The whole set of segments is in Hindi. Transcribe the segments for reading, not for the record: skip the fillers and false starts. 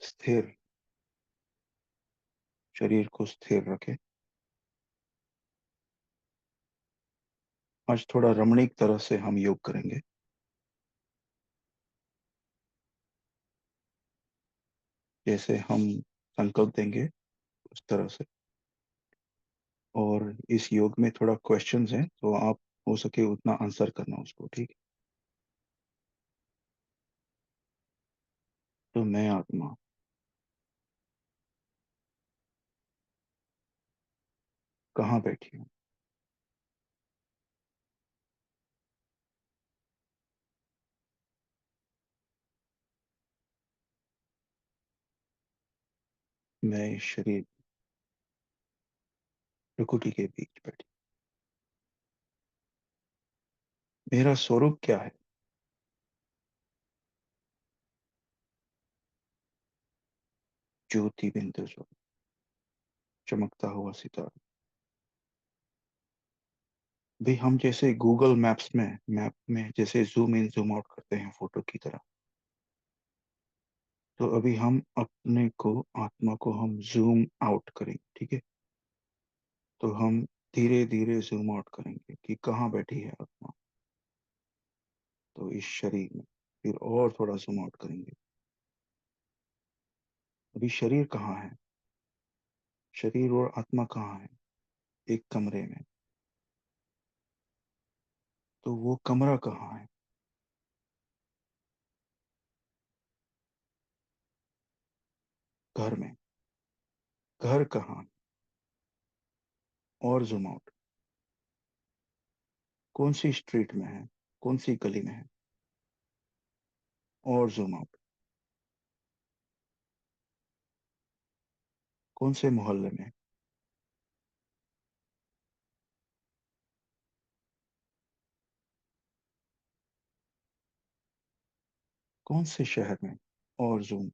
स्थिर। शरीर को स्थिर रखें। आज थोड़ा रमणीक तरह से हम योग करेंगे। जैसे हम संकल्प देंगे उस तरह से। और इस योग में थोड़ा क्वेश्चंस हैं, तो आप हो सके उतना आंसर करना उसको, ठीक है? तो मैं आत्मा कहाँ बैठी हूँ? मैं इस शरीर प्रकृति के बीच बैठी। मेरा स्वरूप क्या है? ज्योति बिंदु स्वरूप, चमकता हुआ सितारा। भी हम जैसे गूगल मैप्स में मैप में जैसे जूम इन जूम आउट करते हैं फोटो की तरह, तो अभी हम अपने को, आत्मा को हम जूम आउट करेंगे, ठीक है? तो हम धीरे धीरे जूम आउट करेंगे कि कहाँ बैठी है आत्मा। तो इस शरीर में फिर और थोड़ा जूम आउट करेंगे। अभी शरीर कहाँ है? शरीर और आत्मा कहाँ है? एक कमरे में। तो वो कमरा कहाँ है? घर में। घर कहाँ है? और जूम आउट। कौन सी स्ट्रीट में है? कौन सी गली में है? और जूम आउट। कौन से मोहल्ले में? कौन से शहर में? और जूम।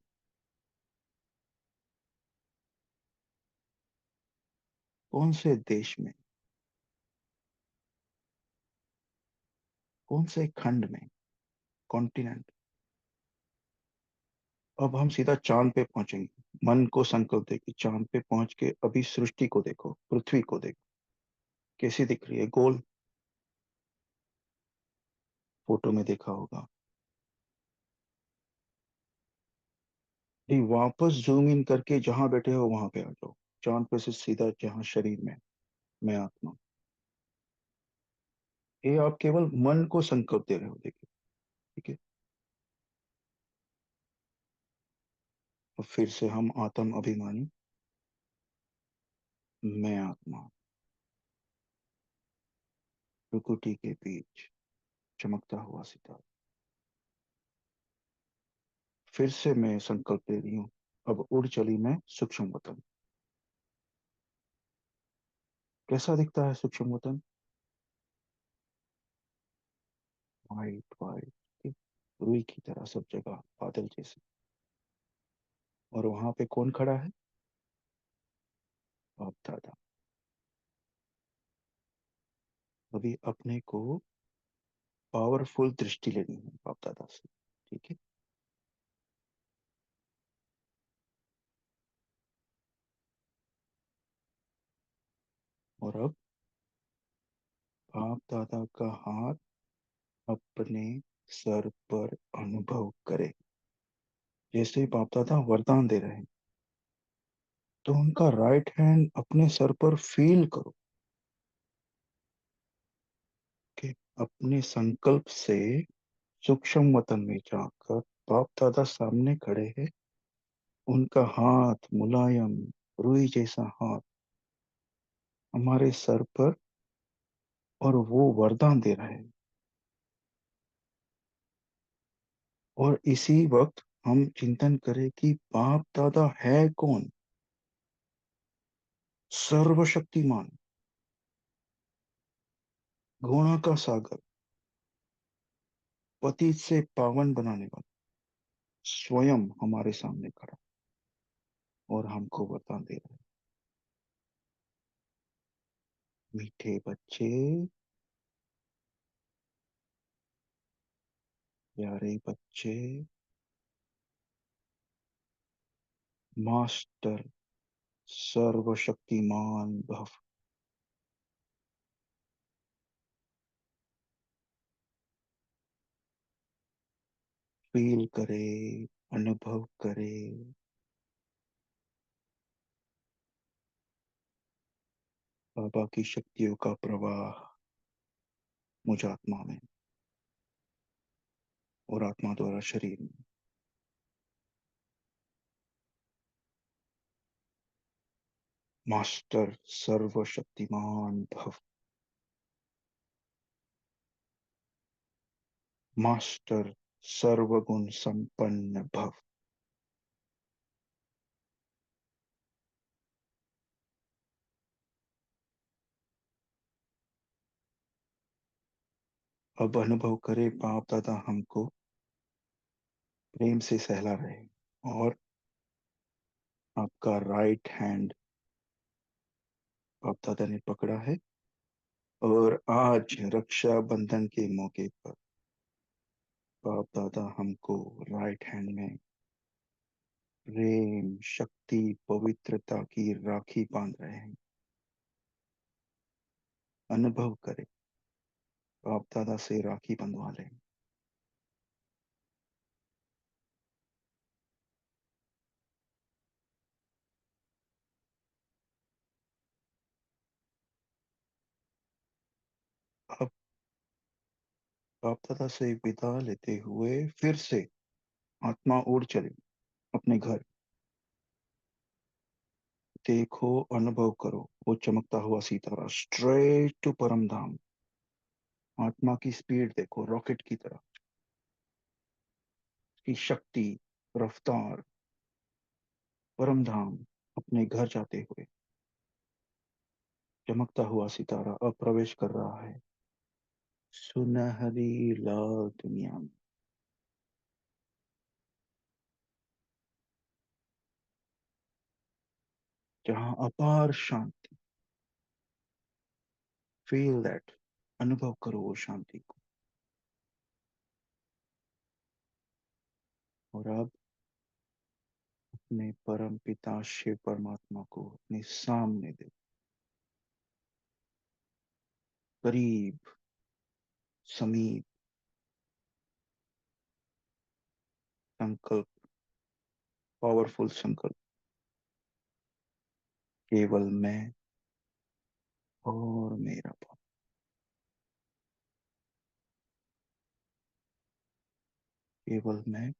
कौन से देश में? कौन से खंड में? कॉन्टिनेंट। अब हम सीधा चांद पे पहुंचेंगे। मन को संकल्प दे कि चांद पे पहुंच के अभी सृष्टि को देखो, पृथ्वी को देखो, कैसी दिख रही है? गोल। फोटो में देखा होगा। नहीं, वापस जूम इन करके जहां बैठे हो वहां पे आ जाओ। चांद पे से सीधा जहां शरीर में मैं आत्मा। ये आप केवल मन को संकल्प दे रहे हो, देखिए। ठीक है। और फिर से हम आत्म अभिमानी, मैं आत्मा प्रकृति के बीच चमकता हुआ सितारा। फिर से मैं संकल्प ले रही हूँ। अब उड़ चली मैं सूक्ष्म वतन। कैसा दिखता है सूक्ष्म वतन? वाइट वाइट, रुई की तरह सब जगह, बादल जैसे। और वहां पे कौन खड़ा है? बाप दादा। अभी अपने को पावरफुल दृष्टि लेनी है बाप दादा से, ठीक है? और अब बाप दादा का हाथ अपने सर पर अनुभव करे। जैसे बाप दादा वरदान दे रहे हैं, तो उनका राइट हैंड अपने सर पर फील करो कि अपने संकल्प से सूक्ष्म वतन में जाकर बाप दादा सामने खड़े हैं। उनका हाथ मुलायम, रुई जैसा हाथ हमारे सर पर, और वो वरदान दे रहे हैं। और इसी वक्त हम चिंतन करें कि बाप दादा है कौन? सर्वशक्तिमान, गुणा का सागर, पतित से पावन बनाने वाला, स्वयं हमारे सामने खड़ा और हमको वरदान दे रहा है। मीठे बच्चे, प्यारे बच्चे, मास्टर सर्वशक्तिमान भव। फील करे, अनुभव करे बाबा की शक्तियों का प्रवाह मुझ आत्मा में और आत्मा द्वारा शरीर में। मास्टर सर्वशक्तिमान भव। मास्टर सर्वगुण संपन्न भव। अब अनुभव करे बाप दादा हमको प्रेम से सहला रहे और आपका राइट हैंड बाप दादा ने पकड़ा है। और आज रक्षा बंधन के मौके पर बाप दादा हमको राइट हैंड में प्रेम शक्ति पवित्रता की राखी बांध रहे हैं। अनुभव करें, बाप दादा से राखी बंधवा लें। अब बाप दादा से विदा लेते हुए फिर से आत्मा उड़ चली अपने घर। देखो, अनुभव करो वो चमकता हुआ सितारा स्ट्रेट टू परम धाम। आत्मा की स्पीड देखो, रॉकेट की तरह की शक्ति, रफ्तार। परम धाम, अपने घर जाते हुए चमकता हुआ सितारा अब प्रवेश कर रहा है सुनहरी लाल दुनिया में, जहां अपार शांति। फील दैट, अनुभव करो वो शांति को। और अब अपने परम पिता शिव परमात्मा को अपने सामने दे, करीब, समीप। संकल्प, पावरफुल संकल्प। केवल मैं और मेरा पाप। केवल मैं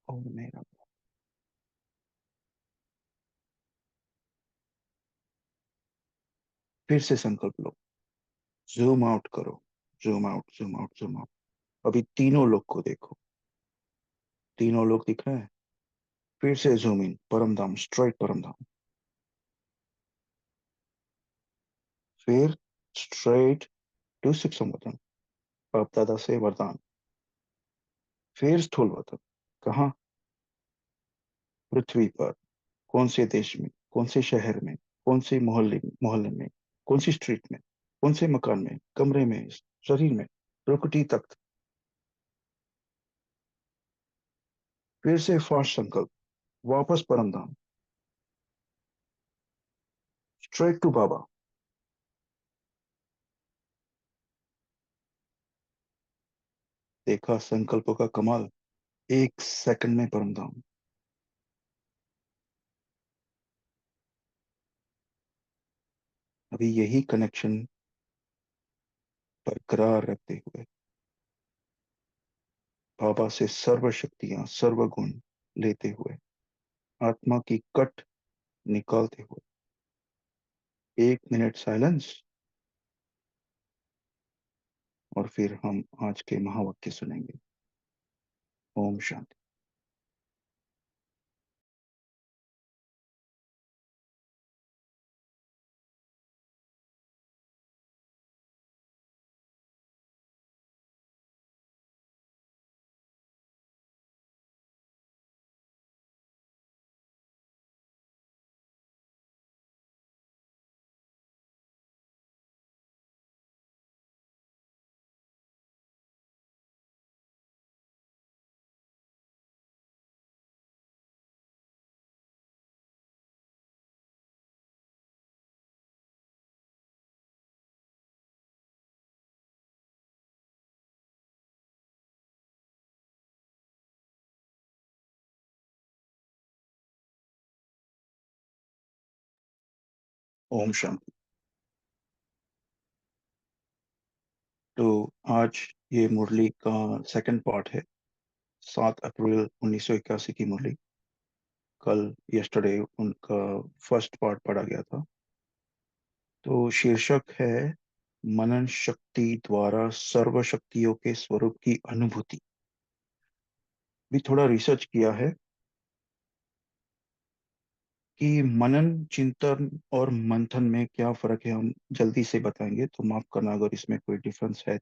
और मेरा पाप। फिर से संकल्प लो, जूम आउट करो, zoom out, zoom out, zoom out. अभी तीनों लोग को देखो, तीनों लोग दिख रहे हैं। फिर से जूम इन, परम धाम, स्ट्राइट परम धाम। फिर स्ट्रेट टू शिव वतन, बाप दादा से वरदान। फिर स्थूल वतन, कहाँ? पृथ्वी पर। कौन से देश में, कौन से शहर में, कौन से मोहल्ले में, कौन सी स्ट्रीट में, कौन से मकान में, कमरे में, शरीर में, प्रकृति तक। फिर से फास्ट संकल्प, वापस परम धाम, स्ट्रेट टू बाबा। देखा संकल्पों का कमाल, 1 सेकंड में परम धाम। अभी यही कनेक्शन बरकरार रखते हुए बाबा से सर्व शक्तियां, सर्व गुण लेते हुए, आत्मा की कट निकालते हुए 1 मिनट साइलेंस। और फिर हम आज के महावाक्य सुनेंगे। ओम शांति। ओम शांति। तो आज ये मुरली का सेकंड पार्ट है। 7 अप्रैल 1981 की मुरली। कल यस्टरडे उनका फर्स्ट पार्ट पढ़ा गया था। तो शीर्षक है मनन शक्ति द्वारा सर्व शक्तियों के स्वरूप की अनुभूति। भी थोड़ा रिसर्च किया है कि मनन चिंतन और मंथन में क्या फर्क है, हम जल्दी से बताएंगे, तो माफ करना अगर इसमें कोई डिफरेंस है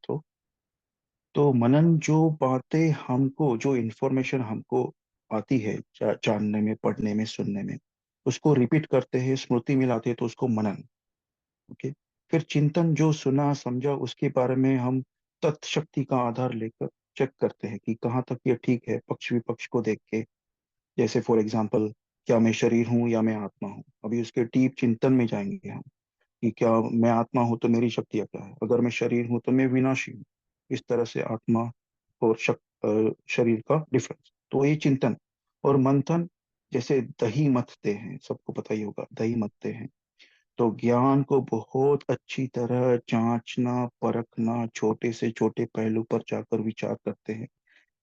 तो मनन जो बातें हमको, जो इंफॉर्मेशन हमको आती है जानने में, पढ़ने में, सुनने में, उसको रिपीट करते हैं, स्मृति में लाते हैं, तो उसको मनन। ओके। फिर चिंतन, जो सुना समझा उसके बारे में हम तत्व शक्ति का आधार लेकर चेक करते हैं कि कहाँ तक ये ठीक है, पक्ष विपक्ष को देख के। जैसे फॉर एग्जाम्पल, क्या मैं शरीर हूँ या मैं आत्मा हूँ, अभी उसके डीप चिंतन में जाएंगे हम कि क्या मैं आत्मा हूं तो मेरी शक्तियां क्या है, अगर मैं शरीर हूं तो मैं विनाशी हूँ। इस तरह से आत्मा और शरीर का डिफरेंस, तो ये चिंतन। और मंथन, जैसे दही मथते हैं, सबको पता ही होगा दही मथते हैं। तो ज्ञान को बहुत अच्छी तरह जांचना, परखना, छोटे से छोटे पहलू पर जाकर विचार करते हैं,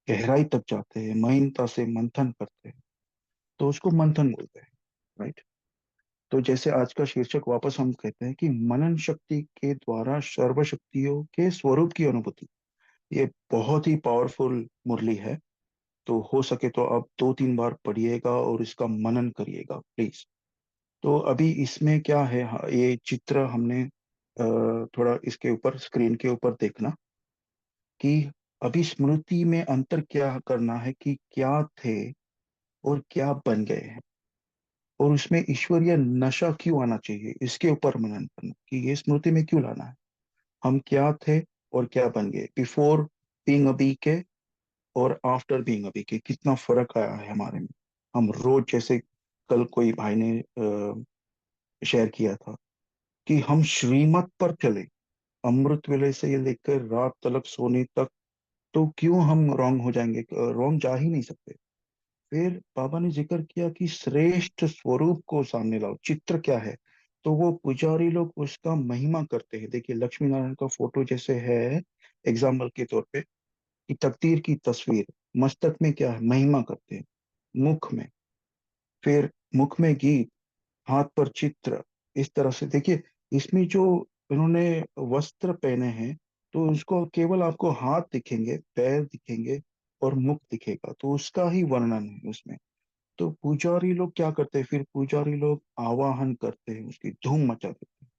गहराई तक जाते हैं, महीनता से मंथन करते हैं, तो उसको मंथन बोलते हैं। राइट। तो जैसे आज का शीर्षक वापस हम कहते हैं कि मनन शक्ति के द्वारा सर्व शक्तियों के स्वरूप की अनुभूति। ये बहुत ही पावरफुल मुरली है। तो हो सके तो आप 2-3 बार पढ़िएगा और इसका मनन करिएगा प्लीज। तो अभी इसमें क्या है, हाँ, ये चित्र हमने थोड़ा इसके ऊपर, स्क्रीन के ऊपर देखना कि अभी स्मृति में अंतर क्या करना है, कि क्या थे और क्या बन गए हैं, और उसमें ईश्वरीय नशा क्यों आना चाहिए, इसके ऊपर मनन करना कि ये स्मृति में क्यों लाना है। हम क्या थे और क्या बन गए, बिफोर बीइंग अ बी के और आफ्टर बीइंग अ बी के, कितना फर्क आया है हमारे में। हम रोज, जैसे कल कोई भाई ने शेयर किया था कि हम श्रीमत पर चले, अमृत वेले से ये लेकर रात तलक सोने तक, तो क्यों हम रॉन्ग हो जाएंगे, रॉन्ग जा ही नहीं सकते। फिर बाबा ने जिक्र किया कि श्रेष्ठ स्वरूप को सामने लाओ, चित्र क्या है, तो वो पुजारी लोग उसका महिमा करते हैं। देखिए लक्ष्मी नारायण का फोटो जैसे है, एग्जाम्पल के तौर पे, कि तकदीर की तस्वीर, मस्तक में क्या है, महिमा करते हैं, मुख में, फिर मुख में गीत, हाथ पर चित्र। इस तरह से देखिए, इसमें जो इन्होंने वस्त्र पहने हैं, तो उसको केवल आपको हाथ दिखेंगे, पैर दिखेंगे और मुख दिखेगा, तो उसका ही वर्णन है उसमें। तो पुजारी लोग क्या करते हैं, फिर पुजारी लोग आवाहन करते हैं, उसकी धूम मचा देते हैं।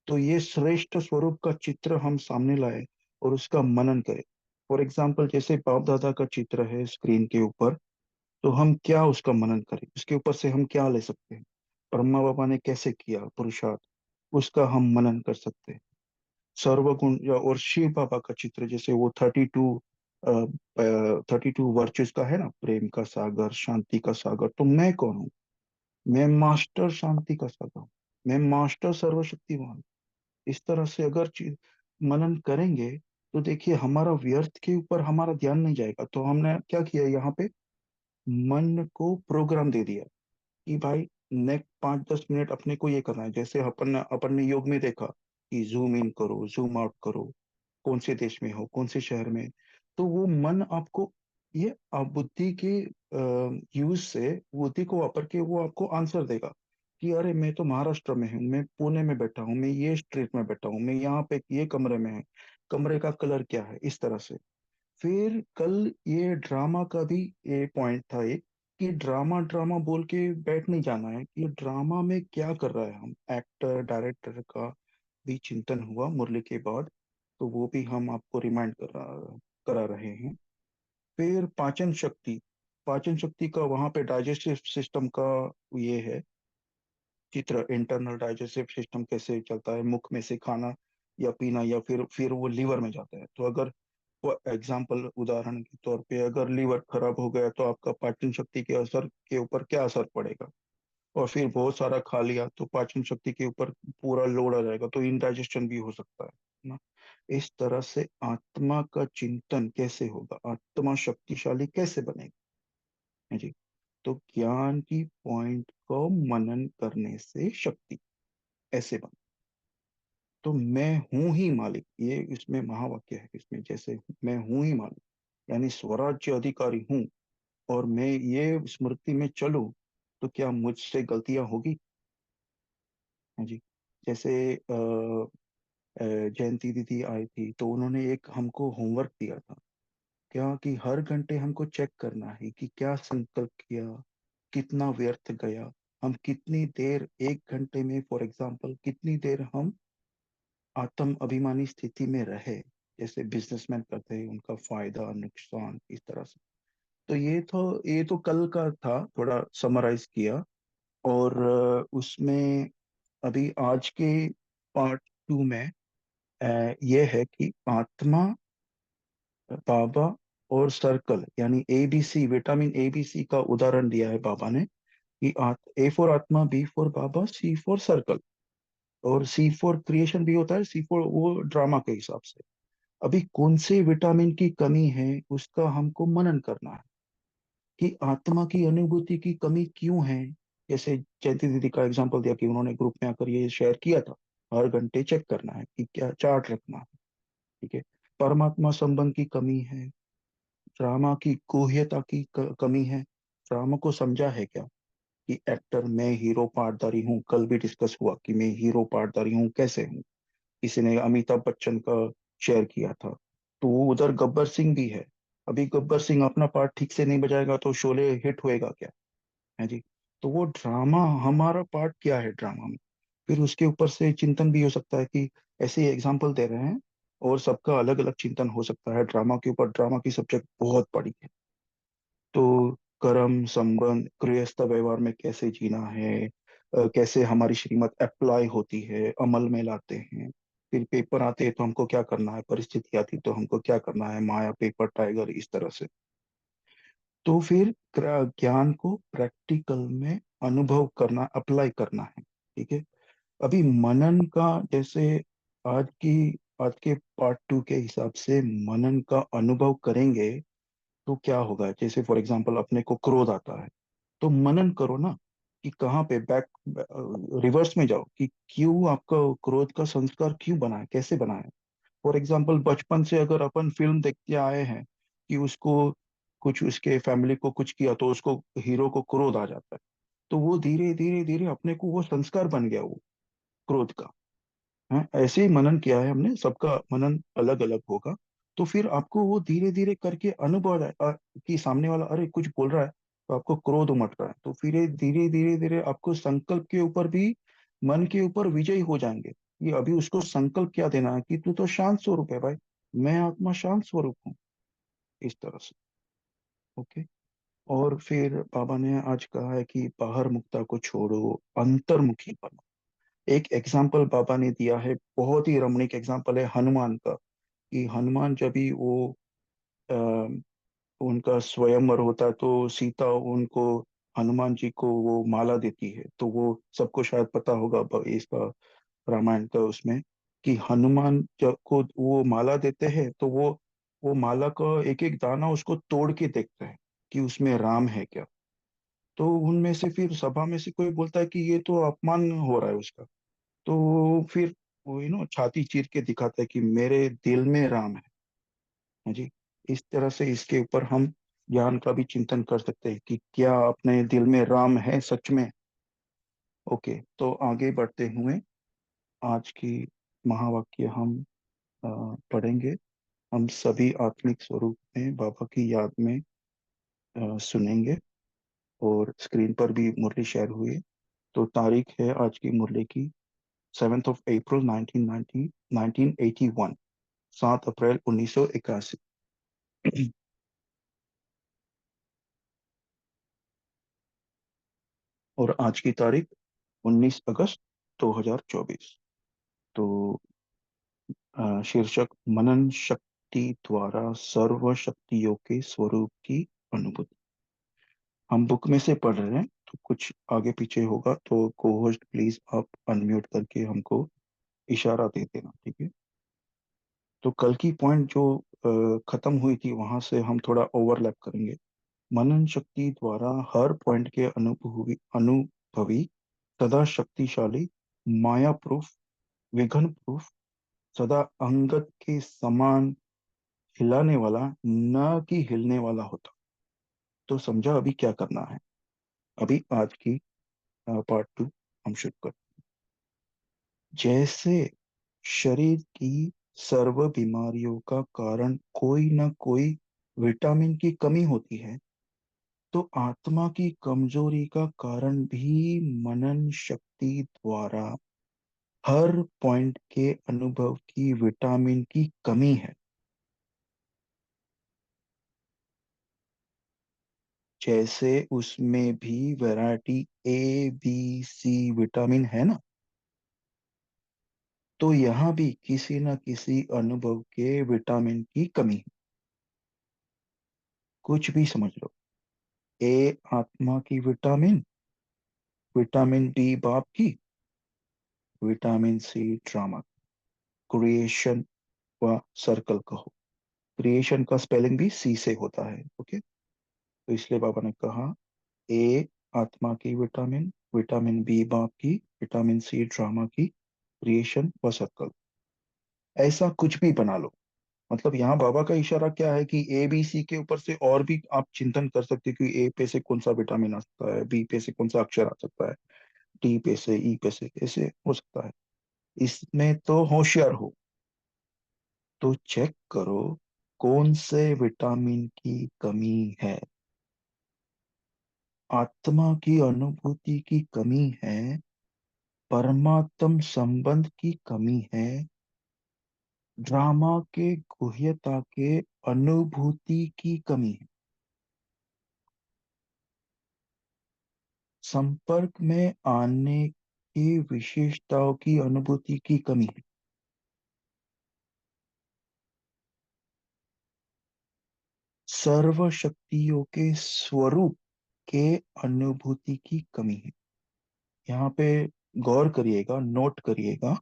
तो ये श्रेष्ठ स्वरूप का चित्र हम सामने लाए और उसका मनन करें। फॉर एग्जाम्पल, जैसे बाप दादा का चित्र है स्क्रीन के ऊपर, तो हम क्या उसका मनन करें, उसके ऊपर से हम क्या ले सकते हैं, ब्रह्मा बाबा ने कैसे किया पुरुषार्थ, उसका हम मनन कर सकते हैं। सर्वगुण और शिव बाबा का चित्र, जैसे वो 32 वर्चुस का है ना, प्रेम का सागर, शांति का सागर, तो मैं कौन हूँ, मैं मास्टर शांति का सागर हूँ, मैं मास्टर सर्वशक्तिमान हूँ। इस तरह से अगर मनन करेंगे, तो देखिए हमारा व्यर्थ के ऊपर हमारा ध्यान नहीं जाएगा। तो हमने क्या किया यहाँ पे, मन को प्रोग्राम दे दिया कि भाई नेक्स्ट 5-10 मिनट अपने को ये करना है। जैसे अपन ने योग में देखा कि जूम इन करो, जूम आउट करो, कौन से देश में हो, कौन से शहर में, तो वो मन आपको, ये आप बुद्धि के यूज से, बुद्धि को वापर के वो आपको आंसर देगा कि अरे मैं तो महाराष्ट्र में हूँ, मैं पुणे में बैठा हूँ, मैं ये स्ट्रीट में बैठा हूँ, मैं यहाँ पे ये कमरे में है, कमरे का कलर क्या है, इस तरह से। फिर कल ये ड्रामा का भी ये पॉइंट था एक, कि ड्रामा ड्रामा बोल के बैठ नहीं जाना है, कि ड्रामा में क्या कर रहा है, हम एक्टर डायरेक्टर का भी चिंतन हुआ मुरली के बाद। तो वो भी हम आपको रिमाइंड करा रहे हैं। फिर पाचन शक्ति का वहां पे डाइजेस्टिव सिस्टम का ये है चित्र, इंटरनल डाइजेस्टिव सिस्टम कैसे चलता है, मुख में से खाना या पीना, या फिर वो लीवर में जाता है। तो अगर वो एग्जाम्पल, उदाहरण के तौर पे, अगर लीवर खराब हो गया तो आपका पाचन शक्ति के असर के ऊपर क्या असर पड़ेगा। और फिर बहुत सारा खा लिया तो पाचन शक्ति के ऊपर पूरा लोड आ जाएगा, तो इनडाइजेशन भी हो सकता है ना। इस तरह से आत्मा का चिंतन कैसे होगा, आत्मा शक्तिशाली कैसे बनेगा, है जी। तो ज्ञान की पॉइंट को मनन करने से शक्ति, ऐसे बन। तो मैं हूं ही मालिक, ये इसमें महावाक्य है इसमें, जैसे मैं हूं ही मालिक, यानी स्वराज्य अधिकारी हूँ, और मैं ये स्मृति में चलूं, तो क्या मुझसे गलतियां होगी? हाँ जी। जैसे जयंती दीदी आई थी, तो उन्होंने एक हमको होमवर्क दिया था, क्या कि हर घंटे हमको चेक करना है कि क्या संकल्प किया, कितना व्यर्थ गया, हम कितनी देर एक घंटे में, फॉर एग्जाम्पल, कितनी देर हम आत्म अभिमानी स्थिति में रहे, जैसे बिजनेसमैन करते हैं, उनका फायदा नुकसान इस तरह से। तो ये तो कल का था, थोड़ा समराइज किया। और उसमें अभी आज के पार्ट 2 में ये है कि आत्मा, बाबा और सर्कल, यानी ABC, विटामिन ABC का उदाहरण दिया है बाबा ने, कि A फॉर आत्मा, B for Baba, C for circle, और C फॉर क्रिएशन भी होता है, C फॉर वो ड्रामा के हिसाब से। अभी कौन से विटामिन की कमी है, उसका हमको मनन करना है, कि आत्मा की अनुभूति की कमी क्यों है। जैसे जयंती दीदी का एग्जांपल दिया कि उन्होंने ग्रुप में आकर ये शेयर किया था, हर घंटे चेक करना है कि क्या चार्ट रखना है। ठीक है। परमात्मा संबंध की कमी है, ड्रामा की गुह्यता की कमी है, ड्रामा को समझा है क्या, कि एक्टर, मैं हीरो पार्टधारी हूँ, कल भी डिस्कस हुआ कि मैं हीरो पार्टधारी हूँ कैसे हूँ। किसी ने अमिताभ बच्चन का शेयर किया था, तो वो उधर गब्बर सिंह भी है। अभी गब्बर सिंह अपना पार्ट ठीक से नहीं बजाएगा तो शोले हिट होएगा क्या? है जी। तो वो ड्रामा, हमारा पार्ट क्या है ड्रामा में, फिर उसके ऊपर से चिंतन भी हो सकता है कि ऐसे एग्जाम्पल दे रहे हैं, और सबका अलग अलग चिंतन हो सकता है ड्रामा के ऊपर। ड्रामा की सब्जेक्ट बहुत बड़ी है। तो कर्म संबंध गृहस्थ व्यवहार में कैसे जीना है, कैसे हमारी श्रीमत अप्लाई होती है, अमल में लाते हैं, फिर पेपर आते हैं तो हमको क्या करना है, परिस्थिति आती तो हमको क्या करना है, माया पेपर टाइगर इस तरह से। तो फिर ज्ञान को प्रैक्टिकल में अनुभव करना, अप्लाई करना है। ठीक है। अभी मनन का, जैसे आज की आज के पार्ट 2 के हिसाब से मनन का अनुभव करेंगे, तो क्या होगा, जैसे फॉर एग्जांपल अपने को क्रोध आता है, तो मनन करो ना, कि कहाँ पे बैक, रिवर्स में जाओ, कि क्यों आपका क्रोध का संस्कार क्यों बना है, कैसे बना है। फॉर एग्जाम्पल बचपन से अगर अपन फिल्म देखते आए हैं कि उसको कुछ, उसके फैमिली को कुछ किया, तो उसको, हीरो को क्रोध आ जाता है, तो वो धीरे धीरे धीरे अपने को वो संस्कार बन गया वो क्रोध का। हाँ, ऐसे ही मनन किया है हमने, सबका मनन अलग अलग होगा। तो फिर आपको वो धीरे धीरे करके अनुभव है, कि सामने वाला अरे कुछ बोल रहा है, तो आपको क्रोध उमट रहा है, तो फिर ये धीरे धीरे धीरे आपको संकल्प के ऊपर भी, मन के ऊपर विजयी हो जाएंगे। कि अभी उसको संकल्प क्या देना है, कि तू तो शांत स्वरूप है भाई, मैं आत्मा शांत स्वरूप हूँ, इस तरह से। ओके। और फिर बाबा ने आज कहा है कि बाहर मुक्ता को छोड़ो, अंतर्मुखी बनो। एक एग्जाम्पल बाबा ने दिया है, बहुत ही रमणीक एग्जाम्पल है हनुमान का, कि हनुमान जब भी वो अ, उनका स्वयंवर होता है, तो सीता उनको, हनुमान जी को वो माला देती है, तो वो सबको शायद पता होगा इसका, रामायण का उसमें, कि हनुमान जब को वो माला देते हैं, तो वो माला का एक एक दाना उसको तोड़ के देखते हैं कि उसमें राम है क्या। तो उनमें से फिर सभा में से कोई बोलता है कि ये तो अपमान हो रहा है उसका। तो फिर वो छाती चीर के दिखाता है कि मेरे दिल में राम है जी। इस तरह से इसके ऊपर हम ज्ञान का भी चिंतन कर सकते हैं कि क्या अपने दिल में राम है सच में। ओके, तो आगे बढ़ते हुए आज की महावाक्य हम अ, पढ़ेंगे। हम सभी आत्मिक स्वरूप में बाबा की याद में सुनेंगे, और स्क्रीन पर भी मुरली शेयर हुई है। तो तारीख है आज की मुरली की 7 अप्रैल 1981, 7 अप्रैल 1981। और आज की तारीख 19 अगस्त 2024। तो शीर्षक मनन शक्ति द्वारा सर्व शक्तियों के स्वरूप की अनुभूति। हम बुक में से पढ़ रहे हैं, तो कुछ आगे पीछे होगा, तो को होस्ट प्लीज आप अनम्यूट करके हमको इशारा दे देना, ठीक है। तो कल की पॉइंट जो खत्म हुई थी, वहां से हम थोड़ा ओवरलैप करेंगे। मनन शक्ति द्वारा हर पॉइंट के अनुभवी अनुभवी सदा शक्तिशाली माया प्रूफ, विघन प्रूफ, सदा अंगद के समान हिलाने वाला, न कि हिलने वाला होता। तो समझा अभी क्या करना है। अभी आज की पार्ट टू हम शुरू कर। जैसे शरीर की सर्व बीमारियों का कारण कोई ना कोई विटामिन की कमी होती है, तो आत्मा की कमजोरी का कारण भी मनन शक्ति द्वारा हर पॉइंट के अनुभव की विटामिन की कमी है। जैसे उसमें भी variety A B C vitamin है ना, तो यहाँ भी किसी न किसी अनुभव के विटामिन की कमी है। कुछ भी समझ लो। ए आत्मा की विटामिन, विटामिन डी बाप की, विटामिन सी ड्रामा, क्रिएशन व सर्कल कहो। क्रिएशन का स्पेलिंग भी सी से होता है, ओके। तो इसलिए बाबा ने कहा ए आत्मा की विटामिन, विटामिन बी बाप की, विटामिन सी ड्रामा की, क्रिएशन व सर्कल। ऐसा कुछ भी बना लो। मतलब यहाँ बाबा का इशारा क्या है कि A B C के ऊपर से और भी आप चिंतन कर सकते हो कि ए पे से कौन सा विटामिन आ सकता है, बी पे से कौन सा अक्षर आ सकता है, डी पे से, ई पे से ऐसे हो सकता है। इसमें तो होशियार हो। तो चेक करो कौन से विटामिन की कमी है। आत्मा की अनुभूति की कमी है, परमात्म संबंध की कमी है, ड्रामा के गुह्यता के अनुभूति की कमी है, संपर्क में आने की विशेषताओं की अनुभूति की कमी है, सर्व शक्तियों के स्वरूप के अनुभूति की कमी है। यहाँ पे गौर करिएगा, नोट करिएगा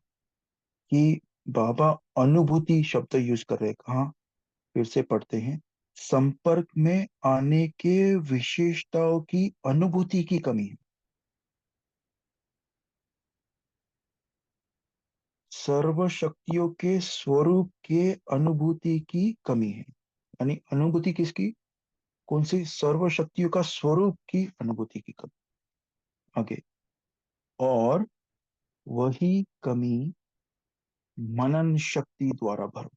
कि बाबा अनुभूति शब्द यूज कर रहे हैं कहाँ। फिर से पढ़ते हैं। संपर्क में आने के विशेषताओं की अनुभूति की कमी है, सर्व शक्तियों के स्वरूप के अनुभूति की कमी है। यानी अनुभूति किसकी, कौन सी, सर्व शक्तियों का स्वरूप की अनुभूति की कमी। आगे, और वही कमी मनन शक्ति द्वारा भरो।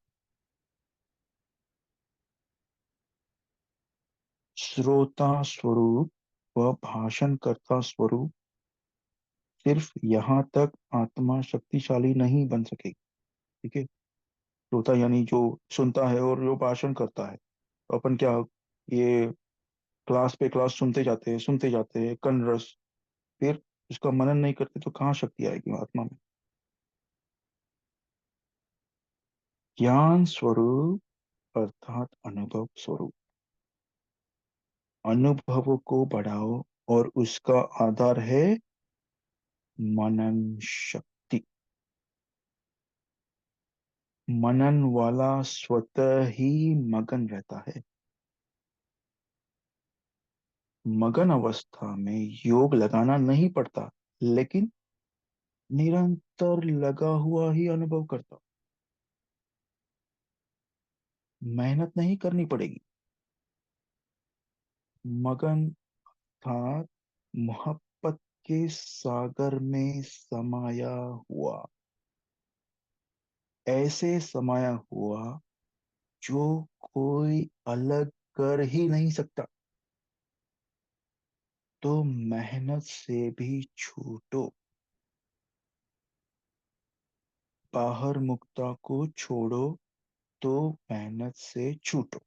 श्रोता स्वरूप व भाषणकर्ता स्वरूप, सिर्फ यहाँ तक आत्मा शक्तिशाली नहीं बन सकेगी। ठीक है। श्रोता यानी जो सुनता है और जो भाषण करता है। तो अपन क्या, ये क्लास पे क्लास सुनते जाते हैं कण रस, फिर उसका मनन नहीं करते तो कहाँ शक्ति आएगी आत्मा में। ज्ञान स्वरूप अर्थात अनुभव स्वरूप, अनुभवों को बढ़ाओ, और उसका आधार है मनन शक्ति। मनन वाला स्वतः ही मगन रहता है। मगन अवस्था में योग लगाना नहीं पड़ता, लेकिन निरंतर लगा हुआ ही अनुभव करता। मेहनत नहीं करनी पड़ेगी। मगन था मोहब्बत के सागर में समाया हुआ, ऐसे समाया हुआ जो कोई अलग कर ही नहीं सकता। तो मेहनत से भी छूटो, बाहर मुक्ता को छोड़ो, तो मेहनत से छूटो,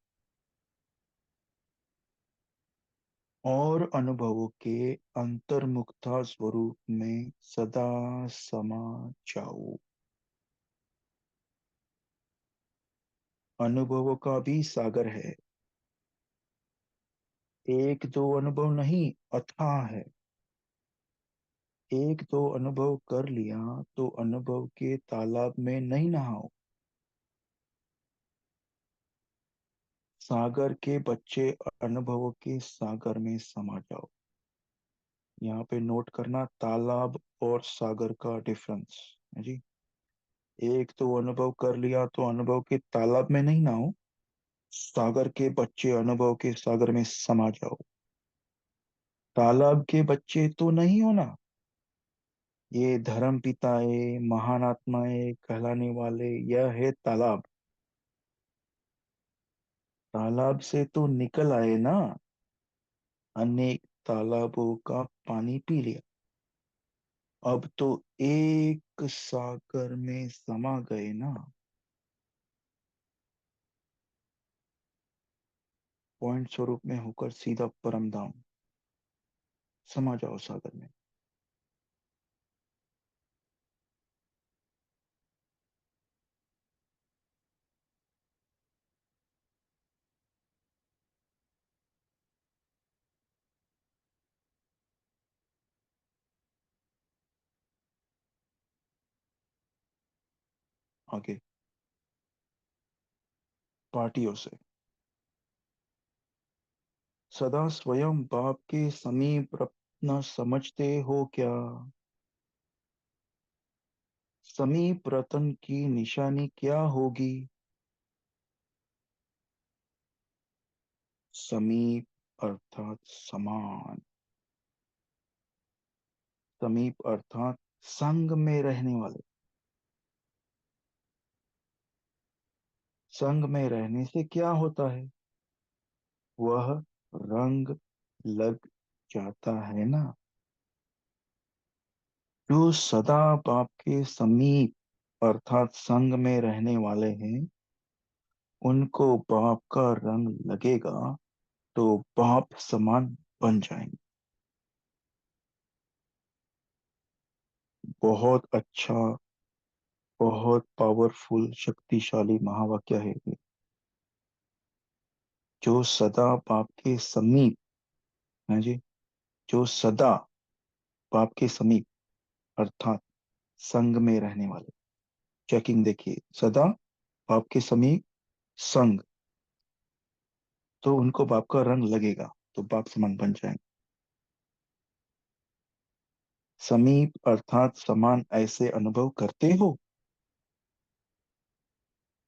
और अनुभवों के अंतर्मुक्ता स्वरूप में सदा समा जाओ। अनुभवों का भी सागर है, एक दो अनुभव नहीं, अथाह है। एक दो अनुभव कर लिया तो अनुभव के तालाब में नहीं नहाओ, सागर के बच्चे अनुभवों के सागर में समा जाओ। यहाँ पे नोट करना तालाब और सागर का डिफरेंस है जी। एक तो अनुभव कर लिया तो अनुभव के तालाब में नहीं नहाओ, सागर के बच्चे अनुभव के सागर में समा जाओ। तालाब के बच्चे तो नहीं हो ना, ये धर्म पिताए महान आत्माएं कहलाने वाले, यह है तालाब। तालाब से तो निकल आए ना, अनेक तालाबों का पानी पी लिया, अब तो एक सागर में समा गए ना। पॉइंट स्वरूप में होकर सीधा परम धाम, समा जाओ सागर में। आगे, पार्टियों से। सदा स्वयं बाप के समीप रखना समझते हो क्या? समीप रतन की निशानी क्या होगी? समीप अर्थात समान, समीप अर्थात संग में रहने वाले। संग में रहने से क्या होता है? वह रंग लग जाता है ना। जो सदा बाप के समीप अर्थात संग में रहने वाले हैं, उनको बाप का रंग लगेगा तो बाप समान बन जाएंगे। बहुत अच्छा, बहुत पावरफुल शक्तिशाली महावाक्य है ये। जो सदा बाप के समीप है जी, जो सदा बाप के समीप अर्थात संग में रहने वाले। चेकिंग देखिए, सदा बाप के समीप संग, तो उनको बाप का रंग लगेगा तो बाप समान बन जाएंगे। समीप अर्थात समान ऐसे अनुभव करते हो।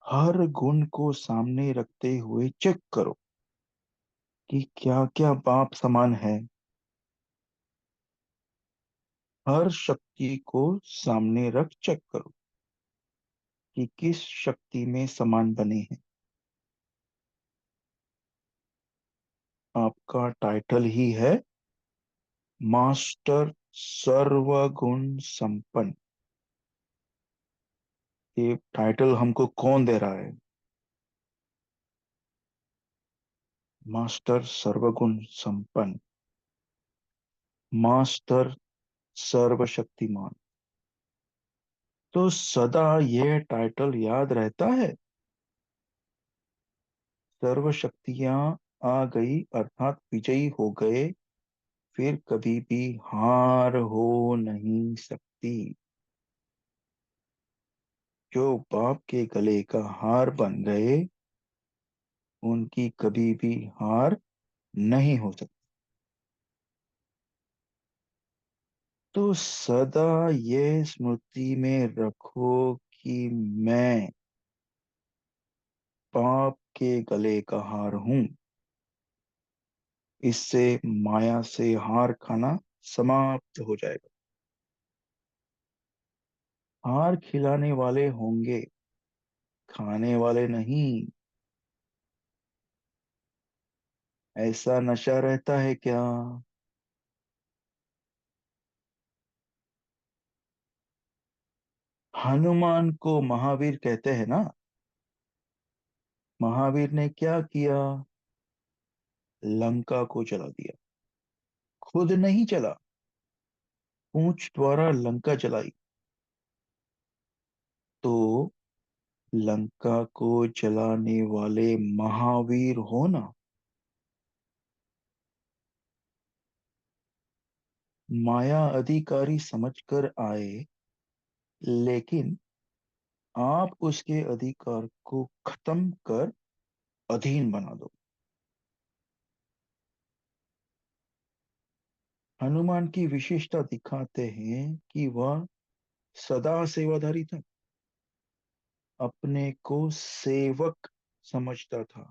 हर गुण को सामने रखते हुए चेक करो कि क्या क्या बाप समान है। हर शक्ति को सामने रख चेक करो कि किस शक्ति में समान बने हैं। आपका टाइटल ही है मास्टर सर्वगुण संपन्न। ये टाइटल हमको कौन दे रहा है? मास्टर सर्वगुण संपन्न, मास्टर सर्वशक्तिमान। तो सदा यह टाइटल याद रहता है। सर्व शक्तियां आ गई अर्थात विजयी हो गए, फिर कभी भी हार हो नहीं सकती। जो बाप के गले का हार बन गए, उनकी कभी भी हार नहीं हो सकती। तो सदा ये स्मृति में रखो कि मैं बाप के गले का हार हूं। इससे माया से हार खाना समाप्त हो जाएगा। हार खिलाने वाले होंगे, खाने वाले नहीं। ऐसा नशा रहता है क्या? हनुमान को महावीर कहते हैं ना। महावीर ने क्या किया? लंका को जला दिया। खुद नहीं चला, पूंछ द्वारा लंका जलाई। तो लंका को जलाने वाले महावीर हो ना। माया अधिकारी समझकर आए, लेकिन आप उसके अधिकार को खत्म कर अधीन बना दो। हनुमान की विशेषता दिखाते हैं कि वह सदा सेवाधारी था, अपने को सेवक समझता था।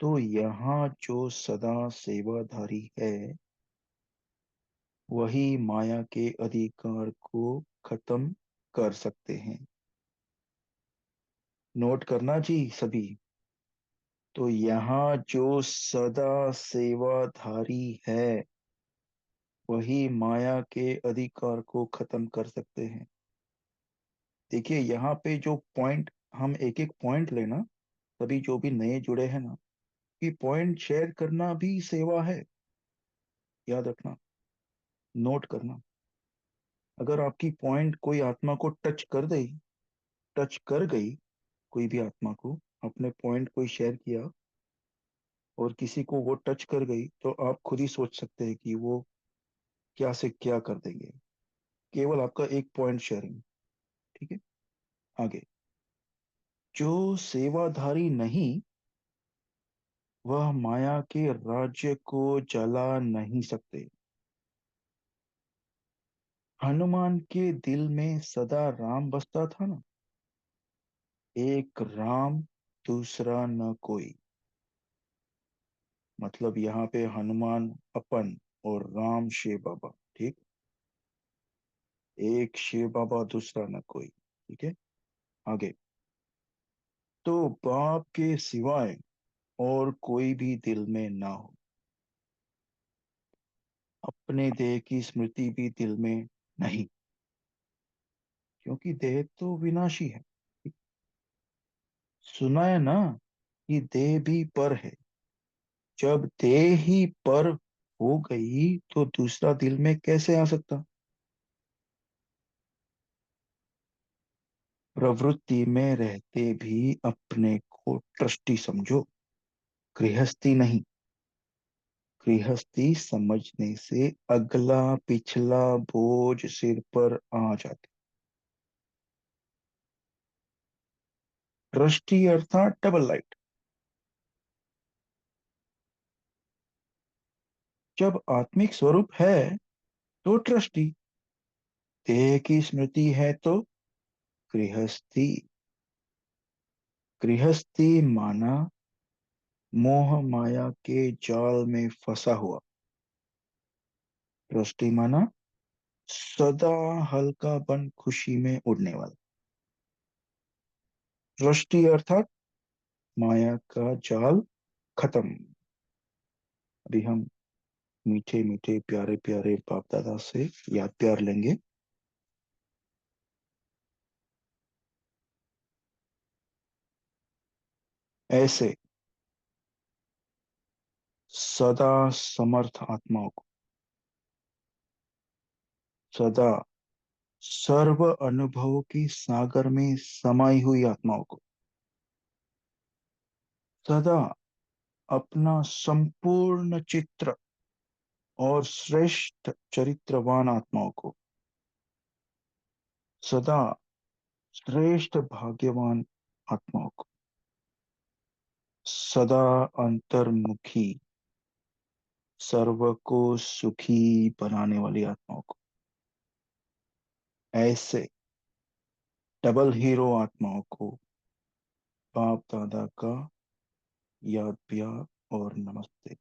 तो यहाँ जो सदा सेवाधारी है, वही माया के अधिकार को खत्म कर सकते हैं। नोट करना जी सभी। तो यहाँ जो सदा सेवाधारी है, वही माया के अधिकार को खत्म कर सकते हैं। देखिए यहाँ पे जो पॉइंट, हम एक एक पॉइंट लेना, सभी जो भी नए जुड़े हैं ना, कि पॉइंट शेयर करना भी सेवा है, याद रखना, नोट करना। अगर आपकी पॉइंट कोई आत्मा को टच कर गई, कोई भी आत्मा को अपने पॉइंट कोई शेयर किया और किसी को वो टच कर गई, तो आप खुद ही सोच सकते हैं कि वो क्या से क्या कर देंगे। केवल आपका एक पॉइंट शेयरिंग। ठीक है, आगे। जो सेवाधारी नहीं, वह माया के राज्य को जला नहीं सकते। हनुमान के दिल में सदा राम बसता था ना। एक राम, दूसरा न कोई। मतलब यहाँ पे हनुमान अपन और राम शिव बाबा। ठीक, एक शिव बाबा, दूसरा न कोई। ठीक है, आगे। तो बाप के सिवाय और कोई भी दिल में ना हो, अपने देह की स्मृति भी दिल में नहीं, क्योंकि देह तो विनाशी है। सुना है ना कि देह भी पर है। जब देह ही पर हो गई, तो दूसरा दिल में कैसे आ सकता। प्रवृत्ति में रहते भी अपने को ट्रस्टी समझो, गृहस्थी नहीं। गृहस्थी समझने से अगला पिछला बोझ सिर पर आ जाती। ट्रस्टी अर्थात डबल लाइट। जब आत्मिक स्वरूप है तो ट्रस्टी, देह की स्मृति है तो गृहस्थी। गृहस्थी माना मोह माया के जाल में फंसा हुआ। ट्रस्टी माना सदा हल्का बन खुशी में उड़ने वाला। ट्रस्टी अर्थात माया का जाल खत्म। अभी हम मीठे मीठे प्यारे प्यारे बाप दादा से याद प्यार लेंगे। ऐसे सदा समर्थ आत्माओं को, सदा सर्व अनुभवों की सागर में समाई हुई आत्माओं को, सदा अपना संपूर्ण चित्र और श्रेष्ठ चरित्रवान आत्माओं को, सदा श्रेष्ठ भाग्यवान आत्माओं को, सदा अंतर्मुखी, सर्व को सुखी बनाने वाली आत्माओं को, ऐसे डबल हीरो आत्माओं को बाप दादा का याद प्यार और नमस्ते।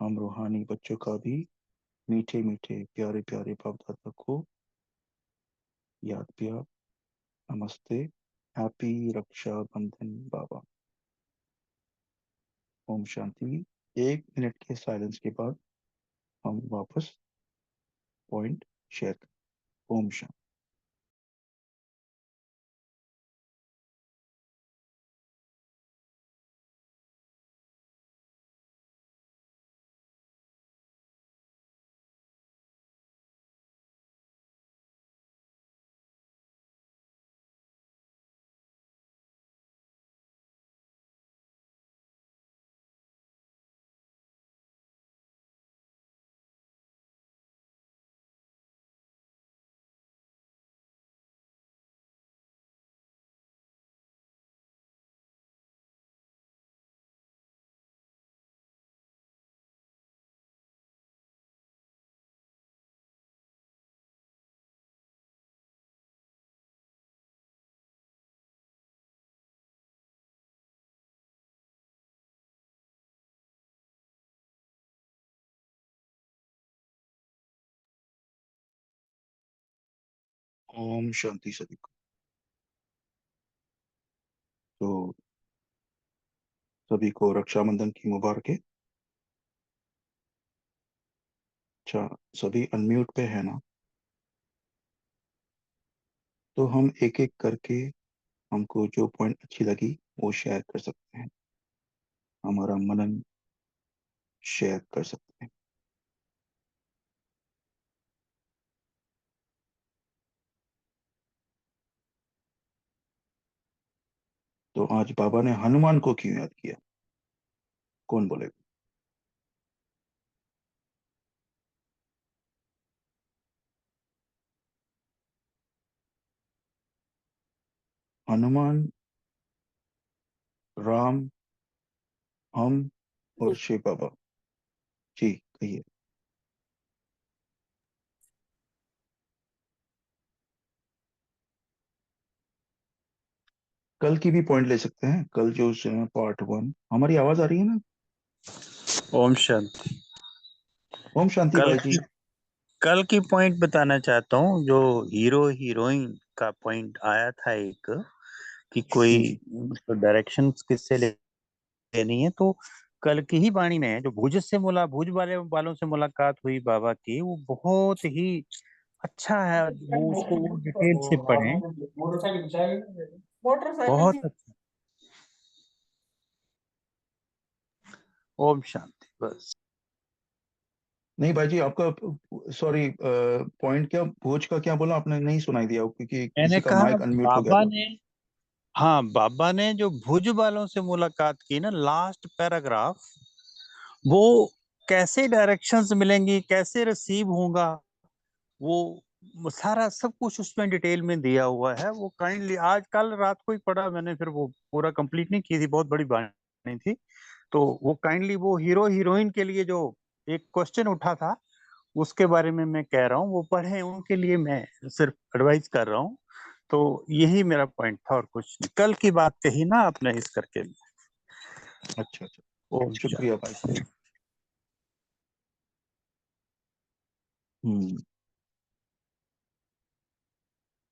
हम रूहानी बच्चों का भी मीठे मीठे प्यारे प्यारे बाप दादा को याद प्यार, नमस्ते। हैप्पी रक्षा बंधन बाबा। ओम शांति। 1 मिनट के साइलेंस के बाद हम वापस पॉइंट शेयर करें। ओम शांति। ओम शांति सभी को। तो सभी को रक्षाबंधन की मुबारकें। अच्छा, सभी अनम्यूट पे है ना? तो हम एक एक करके हमको जो पॉइंट अच्छी लगी वो शेयर कर सकते हैं, हमारा मनन शेयर कर सकते हैं। तो आज बाबा ने हनुमान को क्यों याद किया? कौन बोलेगा? हनुमान, राम, हम और शिव बाबा। जी कहिए। कल की भी पॉइंट ले सकते हैं, कल जो पार्ट 1। हमारी आवाज आ रही है ना? ओम शांति। ओम शांति कल भाई की जी। कल की पॉइंट बताना चाहता हूँ, जो हीरो हीरोइन का पॉइंट आया था एक, कि कोई जी। मतलब डायरेक्शंस किससे लेनी है। तो कल की ही वाणी में जो भुज वालों से मुलाकात हुई बाबा की, वो बहुत ही अच्छा है। वो उसको वो डिटेल से पढ़ें, बहुत अच्छा। ओम शांति। बस नहीं भाई जी, आपका सॉरी, पॉइंट क्या, भोज का क्या बोला आपने? नहीं सुनाई दिया क्योंकि मैंने किसी का कहा माइक अनम्यूट हो गया बाबा था। ने, हाँ, बाबा ने जो भुज वालों से मुलाकात की ना, लास्ट पैराग्राफ, वो कैसे डायरेक्शंस मिलेंगी, कैसे रिसीव होगा, वो सारा सब कुछ उसमें डिटेल में दिया हुआ है। वो काइंडली आज कल रात को ही पढ़ा मैंने, फिर वो पूरा कंप्लीट नहीं की थी, बहुत बड़ी बात थी। तो वो काइंडली वो हीरो हीरोइन के लिए जो एक क्वेश्चन उठा था, उसके बारे में मैं कह रहा हूँ, वो पढ़े, उनके लिए मैं सिर्फ एडवाइस कर रहा हूँ। तो यही मेरा पॉइंट था, और कुछ नहीं। कल की बात कही ना आपने, इस करके। अच्छा अच्छा। ओम शुक्रिया भाई। शांति। हम्म।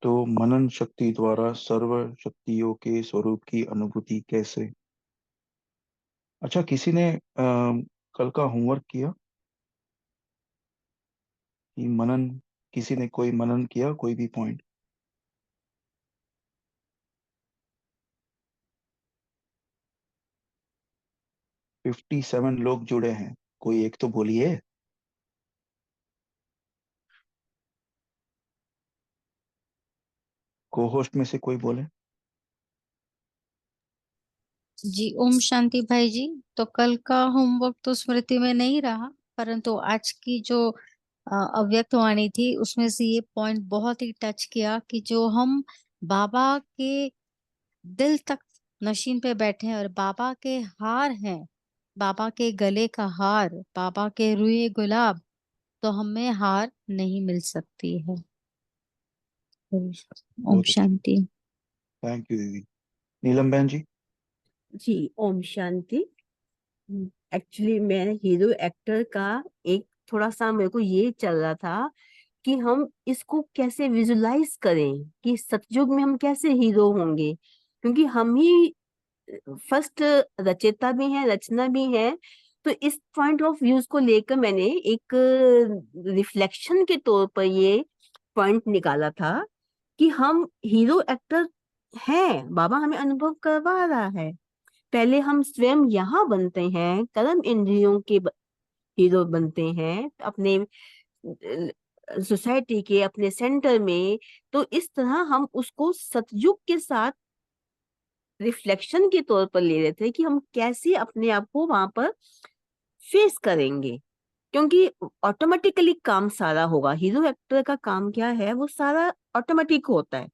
तो मनन शक्ति द्वारा सर्व शक्तियों के स्वरूप की अनुभूति कैसे? अच्छा, किसी ने कल का होमवर्क किया कि मनन, किसी ने कोई मनन किया कोई भी पॉइंट? 57 लोग जुड़े हैं, कोई एक तो बोलिए। को होस्ट में से कोई बोले। जी ओम शांति भाई जी। तो कल का होमवर्क तो स्मृति में नहीं रहा, परंतु आज की जो अव्यक्त वाणी थी उसमें से ये पॉइंट बहुत ही टच किया कि जो हम बाबा के दिल तक नशीन पे बैठे हैं और बाबा के हार हैं, बाबा के गले का हार, बाबा के रुए गुलाब, तो हमें हार नहीं मिल सकती है। ओम बहुत अच्छा। शांति। थैंक यू दीदी। नीलम बहन जी। जी ओम शांति। एक्चुअली मैं हीरो एक्टर का एक थोड़ा सा मेरे को ये चल रहा था कि हम इसको कैसे विजुलाइज करें कि सतयुग में हम कैसे हीरो होंगे, क्योंकि हम ही फर्स्ट रचयिता भी हैं, रचना भी है। तो इस पॉइंट ऑफ व्यूज को लेकर मैंने एक रिफ्लेक्शन के तौर पर ये पॉइंट निकाला था कि हम हीरो एक्टर हैं, बाबा हमें अनुभव करवा रहा है। पहले हम स्वयं यहाँ बनते हैं, कर्म इंद्रियों के हीरो बनते हैं अपने सोसाइटी के, अपने सेंटर में। तो इस तरह हम उसको सतयुग के साथ रिफ्लेक्शन के तौर पर ले रहे थे कि हम कैसे अपने आप को वहां पर फेस करेंगे, क्योंकि ऑटोमेटिकली काम सारा होगा। हीरो एक्टर का काम क्या है, वो सारा ऑटोमेटिक होता है,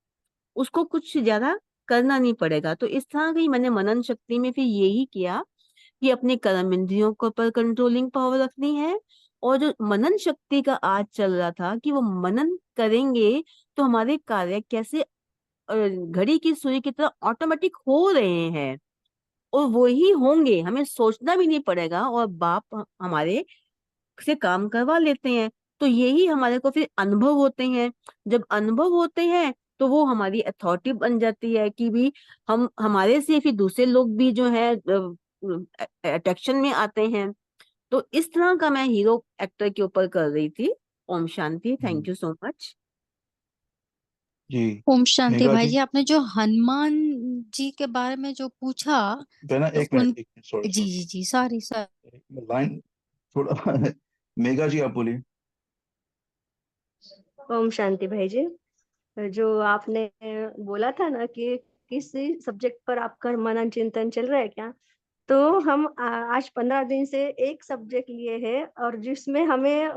उसको कुछ ज्यादा करना नहीं पड़ेगा। तो इस तरह की मैंने मनन शक्ति में फिर यही किया कि अपने कर्म इंद्रियों को पर कंट्रोलिंग पावर रखनी है। और जो मनन शक्ति का आज चल रहा था कि वो मनन करेंगे तो हमारे कार्य कैसे घड़ी की सुई की तरह ऑटोमेटिक हो रहे हैं, और वो ही होंगे, हमें सोचना भी नहीं पड़ेगा, और बाप हमारे से काम करवा लेते हैं। तो यही हमारे को फिर अनुभव होते हैं। जब अनुभव होते हैं तो वो हमारी अथॉरिटी बन जाती है कि भी हम हमारे से फिर दूसरे लोग भी जो है अट्रैक्शन में आते हैं। तो इस तरह का मैं हीरो एक्टर के ऊपर कर रही थी। Om Shanti, thank you so much. जी। ओम शांति मेघा भाई जी, जी, आपने जो हनुमान जी के बारे में जो पूछा, बहना तो एक मिनट, उन एक मिनट, सॉरी जी सॉरी, जी जी, सॉरी सर। लाइन थोड़ा मेघा जी आप बोलिए। ओम शांति भाई जी, जो आपने बोला था ना कि किसी सब्जेक्ट पर आपका मनन चिंतन चल रहा है क्या, तो हम आज 15 दिन से एक सब्जेक्ट लिए हैं और जिसमें हमें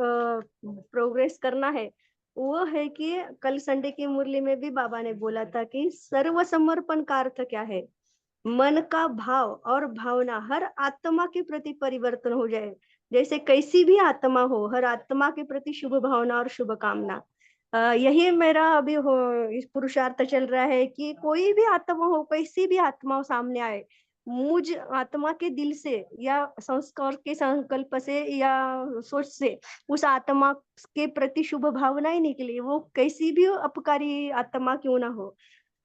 प्रोग्रेस करना है। वो है कि कल संडे की मुरली में भी बाबा ने बोला था कि सर्वसमर्पण का अर्थ क्या है। मन का भाव और भावना हर आत्मा के प्रति परिवर्तन हो जाए। जैसे कैसी भी आत्मा हो, हर आत्मा के प्रति शुभ भावना और शुभ कामना। यही मेरा अभी हो इस पुरुषार्थ चल रहा है कि कोई भी आत्मा हो, कैसी भी आत्मा हो सामने आए, मुझ आत्मा के दिल से या संस्कार के संकल्प से या सोच से उस आत्मा के प्रति शुभ भावनाएं निकले, वो कैसी भी अपकारी आत्मा क्यों ना हो।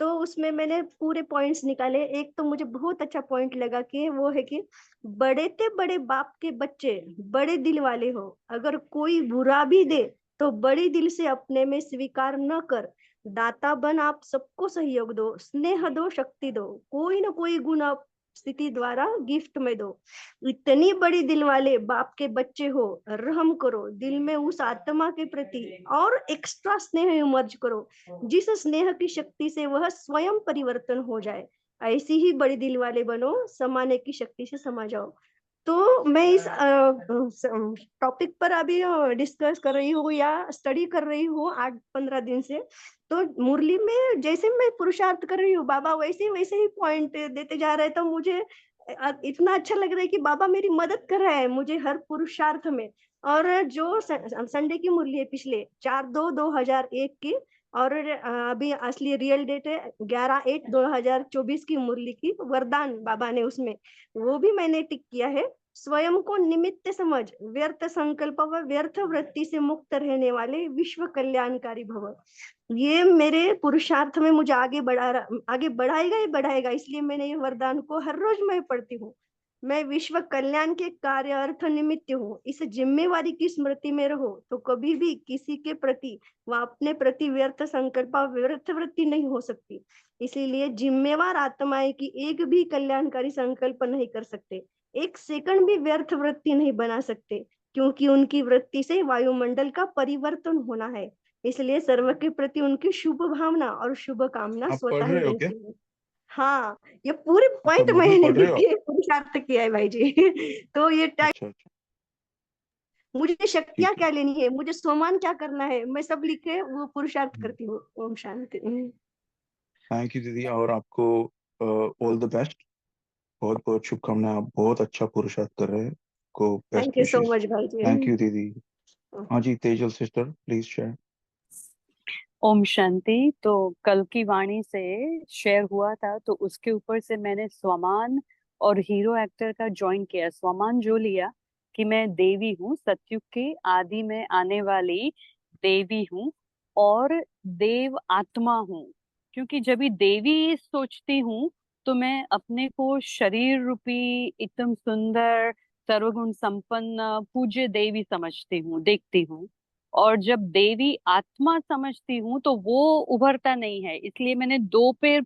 तो उसमें मैंने पूरे पॉइंट्स निकाले। एक तो मुझे बहुत अच्छा पॉइंट लगा कि वो है कि बड़े ते बड़े बाप के बच्चे बड़े दिल वाले हो, अगर कोई बुरा भी दे तो बड़ी दिल से अपने में स्वीकार न कर, दाता बन आप सबको सहयोग दो, स्नेह दो, शक्ति दो, कोई ना कोई गुण आप स्थिति द्वारा गिफ्ट में दो। इतनी बड़ी दिल वाले बाप के बच्चे हो, रहम करो दिल में उस आत्मा के प्रति और एक्स्ट्रा स्नेह इमर्ज करो, जिस स्नेह की शक्ति से वह स्वयं परिवर्तन हो जाए। ऐसी ही बड़ी दिल वाले बनो, समाने की शक्ति से समा जाओ। तो मैं इस टॉपिक पर अभी डिस्कस कर रही हूँ या स्टडी कर रही हूँ 8-15 दिन से। तो मुरली में जैसे मैं पुरुषार्थ कर रही हूँ, बाबा वैसे वैसे ही पॉइंट देते जा रहे हैं। तो मुझे इतना अच्छा लग रहा है कि बाबा मेरी मदद कर रहा है मुझे हर पुरुषार्थ में। और जो संडे की मुरली है पिछले 4/2/2001 की, और अभी असली रियल डेट है 11/8/2024 की मुरली की वरदान बाबा ने उसमें वो भी मैंने टिक किया है। स्वयं को निमित्त समझ, व्यर्थ संकल्प व व्यर्थ वृत्ति से मुक्त रहने वाले विश्व कल्याणकारी भव। ये मेरे पुरुषार्थ में मुझे आगे बढ़ाएगा ही बढ़ाएगा। इसलिए मैंने ये वरदान को हर रोज मैं पढ़ती हूँ। मैं विश्व कल्याण के कार्य अर्थ निमित्त हूँ। इस जिम्मेवारी की स्मृति में रहो तो कभी भी किसी के प्रति व अपने प्रति व्यर्थ संकल्प व्यर्थ वृत्ति नहीं हो सकती। इसीलिए जिम्मेवार आत्माएं की एक भी कल्याणकारी संकल्प नहीं कर सकते, एक सेकंड भी व्यर्थ वृत्ति नहीं बना सकते, क्योंकि उनकी वृत्ति से वायुमंडल का परिवर्तन होना है। इसलिए सर्व के प्रति उनकी शुभ भावना और शुभ कामना आप स्वतः पढ़ ही रहे हो क्या? रहती है। हाँ, ये पूरे अच्छा, पॉइंट मुरली मैंने पढ़ रहे हो आप? लिखे पुरुषार्थ किया है भाई जी। तो ये अच्छा अच्छा, मुझे शक्तियां ठीक है। क्या लेनी है, मुझे सोमान क्या करना है, मैं सब लिखे वो पुरुषार्थ हम्म, करती हूँ। ओम शांति। थैंक यू दीदी, और आपको ऑल द बेस्ट। बहुत बहुत शुभकामनाएं, आप बहुत अच्छा पुरुषार्थ कर रहे हैं। को बेस्ट थैंक यू सो विशेष। मच भाई जी। थैंक यू दीदी। हाँ जी, तेजल सिस्टर प्लीज शेयर। ओम शांति। तो कल की वाणी से शेयर हुआ था, तो उसके ऊपर से मैंने स्वमान और हीरो एक्टर का ज्वाइन किया। स्वमान जो लिया कि मैं देवी हूँ, सतयुग के आदि में आने वाली देवी हूँ और देव आत्मा हूँ। क्योंकि जब भी देवी सोचती हूँ तो मैं अपने को शरीर रूपी एकदम सुंदर सर्वगुण संपन्न पूज्य देवी समझती हूँ, देखती हूँ। और जब देवी आत्मा समझती हूँ तो वो उभरता नहीं है। इसलिए मैंने दो पे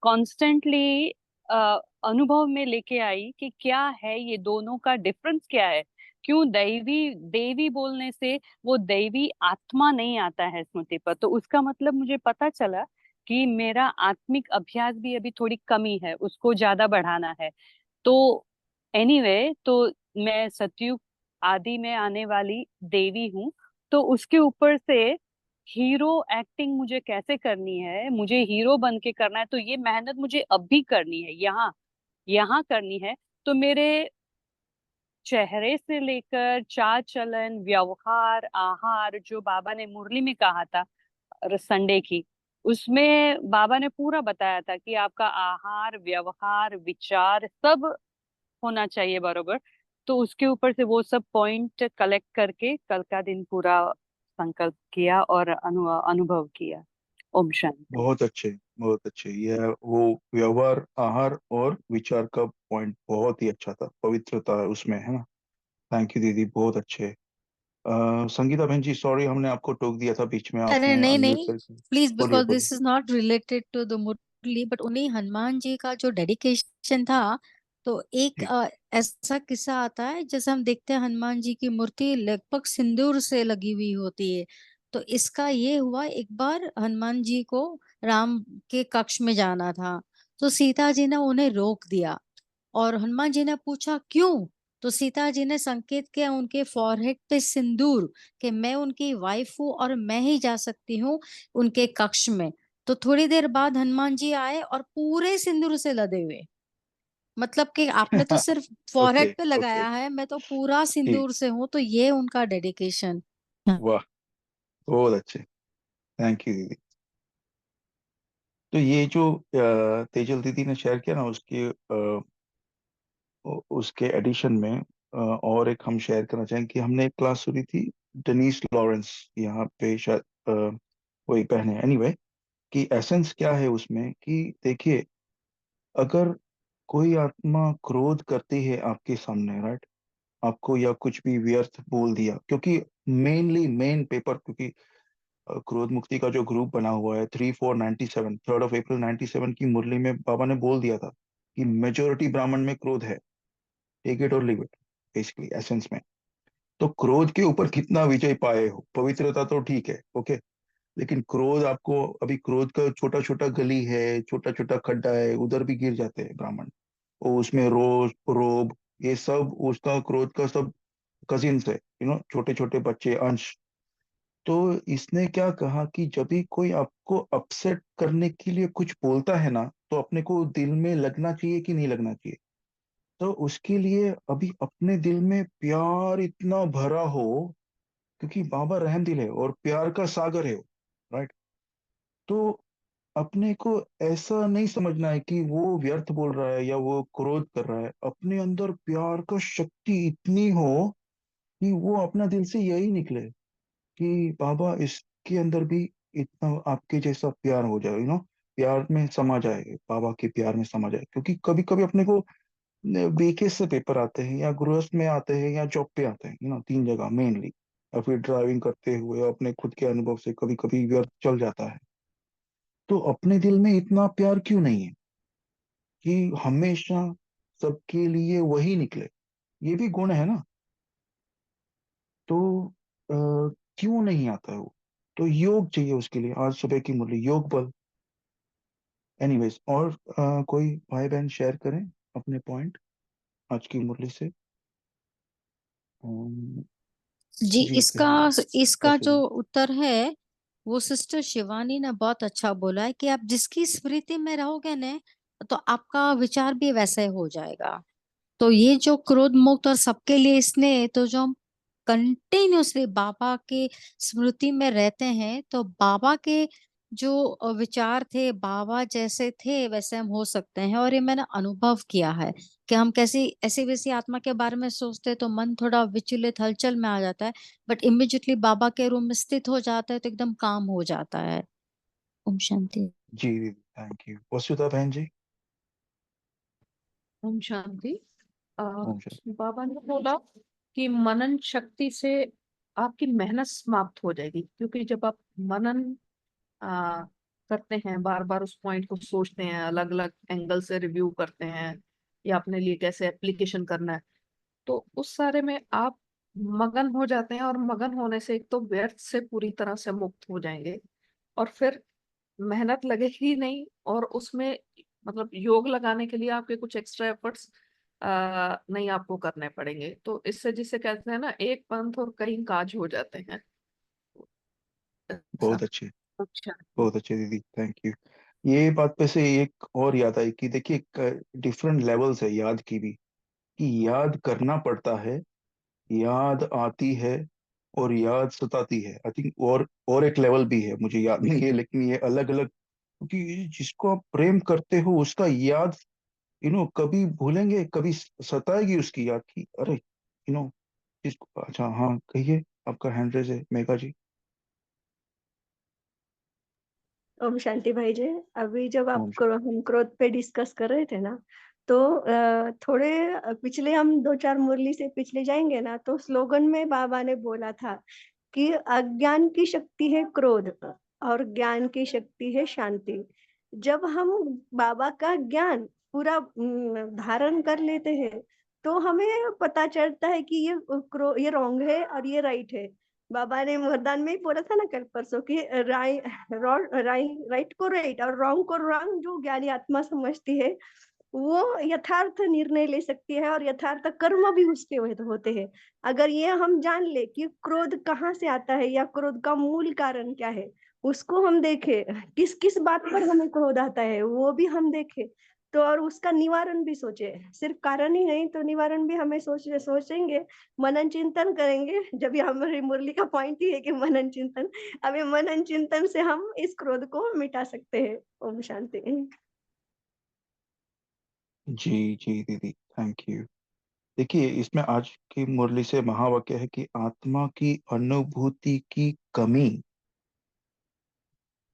कॉन्स्टेंटली अनुभव में लेके आई कि क्या है ये दोनों का डिफरेंस, क्या है, क्यों देवी देवी बोलने से वो देवी आत्मा नहीं आता है स्मृति पर। तो उसका मतलब मुझे पता चला कि मेरा आत्मिक अभ्यास भी अभी थोड़ी कमी है, उसको ज्यादा बढ़ाना है। तो एनीवे, तो मैं सतयुग आदि में आने वाली देवी हूँ। तो उसके ऊपर से हीरो एक्टिंग मुझे कैसे करनी है, मुझे हीरो बन के करना है, तो ये मेहनत मुझे अब भी करनी है, यहाँ यहाँ करनी है। तो मेरे चेहरे से लेकर चाल चलन, व्यवहार, आहार, जो बाबा ने मुरली में कहा था संडे की, उसमें बाबा ने पूरा बताया था कि आपका आहार, व्यवहार, विचार सब होना चाहिए बरोबर। तो उसके ऊपर से वो सब पॉइंट कलेक्ट करके कल का दिन पूरा संकल्प किया और अनुभव किया। ओम शांति। बहुत अच्छे, बहुत अच्छे। यह वो व्यवहार, आहार और विचार का पॉइंट बहुत ही अच्छा था, पवित्रता उसमें है ना। थैंक यू दीदी, बहुत अच्छे। संगीता बहन जी, सॉरी हमने आपको टोक दिया था बीच में, अरे आपने नहीं अनम्यूट नहीं, करके। प्लीज, बोलिए बिकॉज बोलिए। This is not related to the Murli, but उन्हीं हनुमान जी का जो डेडिकेशन था, तो एक जी। ऐसा किस्सा आता है, जैसे हम देखते हैं हनुमान जी की मूर्ति लगभग सिंदूर से लगी हुई होती है। तो इसका ये हुआ, एक बार हनुमान जी को राम के कक्ष में जाना था, तो सीता जी ने उन्हें रोक दिया, और हनुमान जी ने पूछा क्यों? तो सीता जी ने संकेत किया उनके फॉरहेड पे सिंदूर, कि मैं उनकी वाइफ हूँ और मैं ही जा सकती हूँ उनके कक्ष में। तो थोड़ी देर बाद हनुमान जी आए और पूरे सिंदूर से लदे हुए, मतलब कि आपने तो सिर्फ ओके फॉरहेड पे ओके। लगाया है, मैं तो पूरा जी। सिंदूर से हूँ। तो ये उनका डेडिकेशन। वाह, बहुत अच्छे। थैंक यू दीदी। तो ये जो तेजल दीदी ने शेयर किया ना, उसके एडिशन में और एक हम शेयर करना चाहेंगे कि हमने एक क्लास सुनी थी, डेनिस लॉरेंस, यहाँ पे शायद वही पहने एनीवे, कि एसेंस क्या है उसमें कि देखिए, अगर कोई आत्मा क्रोध करती है आपके सामने, राइट, आपको या कुछ भी व्यर्थ बोल दिया, क्योंकि मेन पेपर, क्योंकि क्रोध मुक्ति का जो ग्रुप बना हुआ है 3/4/97, 3rd of April 97 की मुरली में बाबा ने बोल दिया था कि मेजोरिटी ब्राह्मण में क्रोध है, टेक इट और लीव इट, बेसिकली एसेंस में। तो क्रोध के ऊपर कितना विजय पाए हो, पवित्रता तो ठीक है, ओके, लेकिन क्रोध आपको, अभी क्रोध का छोटा छोटा गली है, छोटा छोटा खड्डा है, उधर भी गिर जाते हैं ब्राह्मण, और उसमें रोष, रोब, ये सब उसका क्रोध का सब कजिन्स है, छोटे छोटे बच्चे, अंश। तो इसने क्या कहा कि जब भी कोई आपको अपसेट करने के लिए कुछ बोलता है ना, तो अपने को दिल में लगना चाहिए कि नहीं लगना चाहिए। तो उसके लिए अभी अपने दिल में प्यार इतना भरा हो, क्योंकि बाबा रहम दिल है और प्यार का सागर है, राइट। तो अपने को ऐसा नहीं समझना है कि वो व्यर्थ बोल रहा है या वो क्रोध कर रहा है, अपने अंदर प्यार का शक्ति इतनी हो कि वो अपना दिल से यही निकले कि बाबा इसके अंदर भी इतना आपके जैसा प्यार हो जाए, प्यार में समा जाए, बाबा के प्यार में समा जाए। क्योंकि कभी कभी अपने को बीके से पेपर आते हैं, या गृहस्थ में आते हैं, या जॉब पे आते हैं, तीन जगह मेनली, या फिर ड्राइविंग करते हुए अपने खुद के अनुभव से कभी कभी व्यर्थ चल जाता है। तो अपने दिल में इतना प्यार क्यों नहीं है कि हमेशा सबके लिए वही निकले? ये भी गुण है ना। तो क्यों नहीं आता है वो? तो योग चाहिए उसके लिए, आज सुबह की मुरली योग बल। एनीवेज, और कोई भाई बहन शेयर करें अपने पॉइंट आज की मुरली से। जी, जी इसका बहन, इसका कैसे जो हैं? उत्तर है, वो सिस्टर शिवानी ने बहुत अच्छा बोला है कि आप जिसकी स्मृति में रहोगे ना, तो आपका विचार भी वैसे हो जाएगा। तो ये जो क्रोध मुक्त और सबके लिए स्नेह, तो जो हम कंटिन्यूअसली बाबा के स्मृति में रहते हैं, तो बाबा के जो विचार थे, बाबा जैसे थे वैसे हम हो सकते हैं। और ये मैंने अनुभव किया है कि हम कैसी ऐसी वैसी आत्मा के बारे में सोचते हैं, तो मन थोड़ा विचलित, हलचल में आ जाता है, बट इमिजिएटली बाबा के रूम में स्थित हो जाता है तो एकदम काम हो जाता है। ओम शांति। जी दीदी, थैंक यू। वसुधा बहन जी। ओम शांति। अ, ओम शांति। बाबा ने बोला कि मनन शक्ति से आपकी मेहनत समाप्त हो जाएगी, क्योंकि जब आप मनन आ, करते हैं, बार बार उस पॉइंट को सोचते हैं, अलग अलग एंगल से रिव्यू करते हैं, या अपने लिए कैसे एप्लीकेशन करना है, तो उस सारे में आप मगन हो जाते हैं, और मगन होने से एक तो व्यर्थ से पूरी तरह से मुक्त हो जाएंगे, और फिर मेहनत लगेगी नहीं, और उसमें मतलब योग लगाने के लिए आपके कुछ एक्स्ट्रा एफर्ट्स नहीं आपको करने पड़ेंगे। तो इससे जिसे कहते हैं ना, एक पंथ और कई काज हो जाते हैं। ऐसा। बहुत अच्छे, अच्छा। बहुत अच्छे दीदी, थैंक यू। ये बात पे से एक और याद आई कि देखिए, डिफरेंट लेवल्स है याद की भी, कि याद करना पड़ता है, याद आती है, और याद सताती है, आई थिंक। और एक लेवल भी है, मुझे याद नहीं है, लेकिन ये अलग अलग, क्योंकि जिसको आप प्रेम करते हो उसका याद, कभी भूलेंगे, कभी सताएगी उसकी याद की, अरे यू नो अच्छा हाँ कहिए, आपका हैंड रेज है मेघा जी। ओम शांति भाई जी, अभी जब ओम हम क्रोध पे डिस्कस कर रहे थे ना, तो थोड़े पिछले हम 2-4 मुरली से पिछले जाएंगे ना, तो स्लोगन में बाबा ने बोला था कि अज्ञान की शक्ति है क्रोध और ज्ञान की शक्ति है शांति। जब हम बाबा का ज्ञान पूरा धारण कर लेते हैं, तो हमें पता चलता है कि ये रॉन्ग है और ये राइट है। बाबा ने वरदान में ही बोला था ना कल परसों कि राइट को राइट और रॉन्ग को रॉन्ग, जो ज्ञानी आत्मा समझती है वो यथार्थ निर्णय ले सकती है और यथार्थ कर्म भी उसके होते हैं। अगर ये हम जान ले कि क्रोध कहाँ से आता है या क्रोध का मूल कारण क्या है, उसको हम देखें, किस किस बात पर हमें क्रोध आता है वो भी हम देखें, तो और उसका निवारण भी सोचे। सिर्फ कारण ही नहीं तो निवारण भी हमें सोचेंगे, मनन चिंतन करेंगे। जब ये हमारी मुरली का पॉइंट ही है कि मनन चिंतन, अभी मनन चिंतन से हम इस क्रोध को मिटा सकते हैं। ओम शांति। जी जी दीदी, थैंक यू। देखिए इसमें आज की मुरली से महावाक्य है कि आत्मा की अनुभूति की कमी,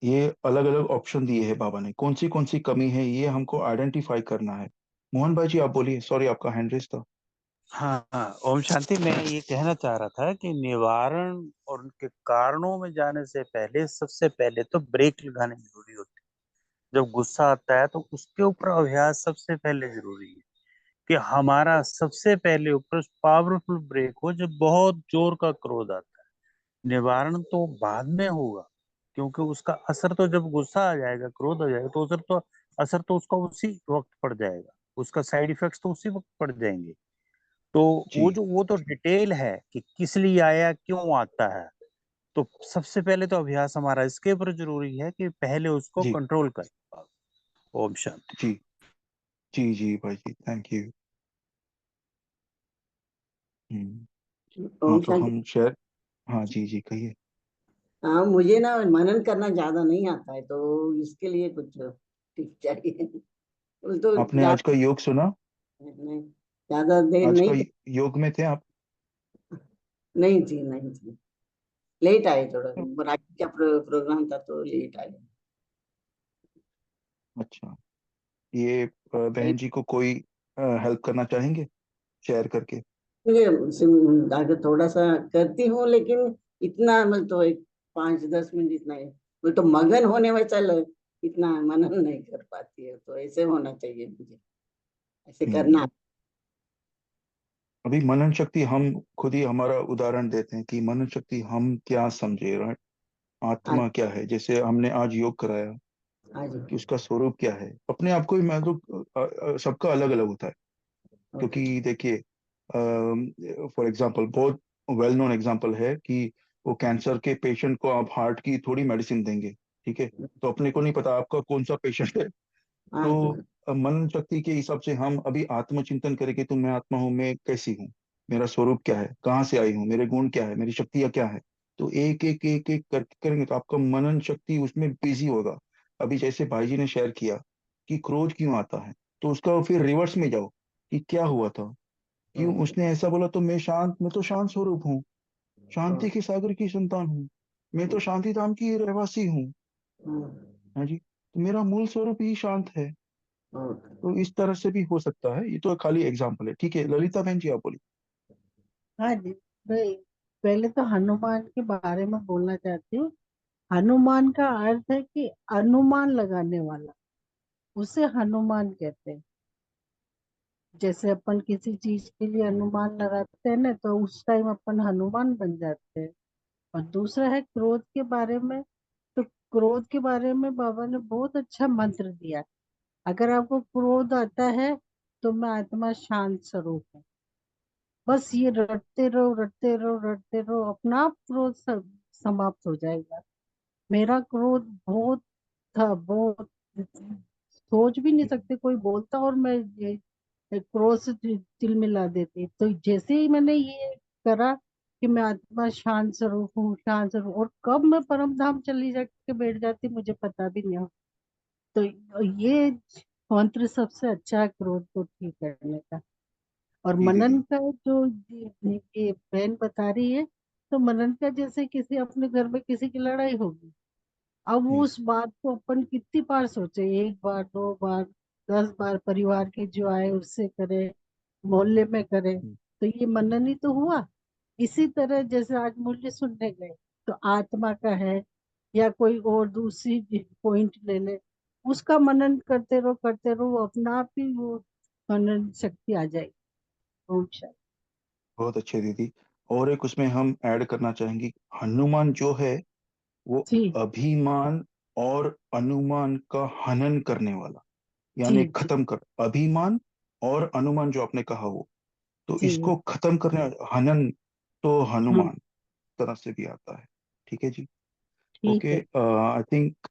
ये अलग अलग ऑप्शन दिए हैं बाबा ने, कौन सी कमी है ये हमको आइडेंटिफाई करना है। मोहन भाई जी आप बोलिए, सॉरी आपका हैंड रेस था। हाँ हाँ, ओम शांति। मैं ये कहना चाह रहा था कि निवारण और उनके कारणों में जाने से पहले सबसे पहले तो ब्रेक लगाने जरूरी होती है। जब गुस्सा आता है तो उसके ऊपर अभ्यास सबसे पहले जरूरी है कि हमारा सबसे पहले ऊपर पावरफुल ब्रेक हो जब बहुत जोर का क्रोध आता है। निवारण तो बाद में होगा, क्योंकि उसका असर तो जब गुस्सा आ जाएगा, क्रोध आ जाएगा, तो असर तो उसका उसी वक्त पड़ जाएगा, उसका साइड इफेक्ट्स तो उसी वक्त पड़ जाएंगे। तो जी वो तो डिटेल है कि किस लिए आया, क्यों आता है। तो सबसे पहले तो अभ्यास हमारा इसके ऊपर जरूरी है कि पहले उसको जी कंट्रोल करें। ओम शांति। जी जी जी भाई जी, थैंक यू। हाँ ओम तो शांति। हम शेयर, हाँ जी जी कहिए। हाँ, मुझे ना मनन करना ज्यादा नहीं आता है, तो इसके लिए कुछ टिप चाहिए। तो आपने आज का योग सुना? ज्यादा देर आज का नहीं। योग में थे आप? नहीं थी, नहीं थी। लेट आए थोड़ा, राखी का प्रोग्राम था तो लेट आए। अच्छा, ये बहन जी को कोई हेल्प करना चाहेंगे शेयर करके? मुझे अगर थोड़ा सा करती हूँ, लेकिन इतना मतलब तो एक 5-10 मिनट इतना है। वो तो मगन होने में चल, इतना मनन नहीं कर पाती है, तो ऐसे होना चाहिए मुझे, ऐसे करना। हम्म अभी मनन शक्ति हम खुद ही हमारा उदाहरण देते हैं कि मनन शक्ति हम क्या समझे, राइट? आज आत्मा क्या है, जैसे हमने आज योग कराया आज कि उसका स्वरूप क्या है। अपने आप को ही मैं तो सबका अलग अलग होता है। ओके। क्योंकि देखिए फॉर एग्जांपल, बहुत वेल नोन एग्जांपल है कि वो कैंसर के पेशेंट को आप हार्ट की थोड़ी मेडिसिन देंगे, ठीक है? तो अपने को नहीं पता आपका कौन सा पेशेंट है। आज तो मन शक्ति के हिसाब से हम अभी आत्मचिंतन करेंगे, तो मैं आत्मा हूँ, मैं कैसी हूँ, मेरा स्वरूप क्या है, कहाँ से आई हूँ, मेरे गुण क्या है, मेरी शक्तियाँ क्या है। तो एक एक करेंगे तो आपका मनन शक्ति उसमें बिजी होगा। अभी जैसे भाई जी ने शेयर किया कि क्रोध क्यों आता है, तो उसका फिर रिवर्स में जाओ कि क्या हुआ था, क्यों ओके। उसने ऐसा बोला। तो मैं तो शांत स्वरूप हूँ, शांति के सागर की संतान हूँ, मैं तो शांति धाम की रहवासी हूँ। हाँ जी, तो मेरा मूल स्वरूप ही शांत है। ओके। तो इस तरह से भी हो सकता है, ये तो खाली एग्जाम्पल है। ठीक है ललिता बहन जी आप बोलिए। हाँ जी। पहले तो हनुमान के बारे में बोलना चाहती हूँ। हनुमान का अर्थ है कि अनुमान लगाने वाला, उसे हनुमान कहते हैं। जैसे अपन किसी चीज के लिए अनुमान लगाते हैं ना, तो उस टाइम अपन हनुमान बन जाते हैं। और दूसरा है क्रोध के बारे में। तो क्रोध के बारे में बाबा ने बहुत अच्छा मंत्र दिया। अगर आपको क्रोध आता है तो मैं आत्मा शांत स्वरूप हूँ, बस ये रटते रहो रटते रहो रटते रहो, अपना आप क्रोध समाप्त हो जाएगा। मेरा क्रोध बहुत था, बहुत, सोच भी नहीं सकते कोई बोलता और मैं ये क्रोध से तिलमिला देती। तो जैसे ही मैंने ये करा कि मैं आत्मा शांत स्वरूप हूँ, शांत स्वरूप, और कब मैं परम धाम चली जाके बैठ जाती मुझे पता भी नहीं हो। तो ये मंत्र सबसे अच्छा है क्रोध को ठीक करने का। और जी मनन दीदी। का जो ये बहन बता रही है, तो मनन का जैसे किसी अपने घर में किसी की लड़ाई होगी, अब जी उस बात को अपन कितनी बार सोचे, 1 बार 2 बार 10 बार, परिवार के जो आए उससे करे, मोहल्ले में करे, हम्म, तो ये मनन ही तो हुआ। इसी तरह जैसे आज मूल्य सुनने गए, तो आत्मा का है या कोई और दूसरी पॉइंट ले ले, उसका मनन करते रहो, वो अपना आप ही वो मनन शक्ति आ जाएगी। ओम शांति। बहुत अच्छे दीदी। और एक उसमें हम ऐड करना चाहेंगे, हनुमान जो है वो जी अभिमान और अनुमान का हनन करने वाला, जी यानी जी खत्म कर, अभिमान और अनुमान जो आपने कहा वो, तो जी। इसको खत्म करने, हनन तो हाँ हनुमान तरह से भी आता है। ठीक है जी। ठीक ओके, है। आई थिंक,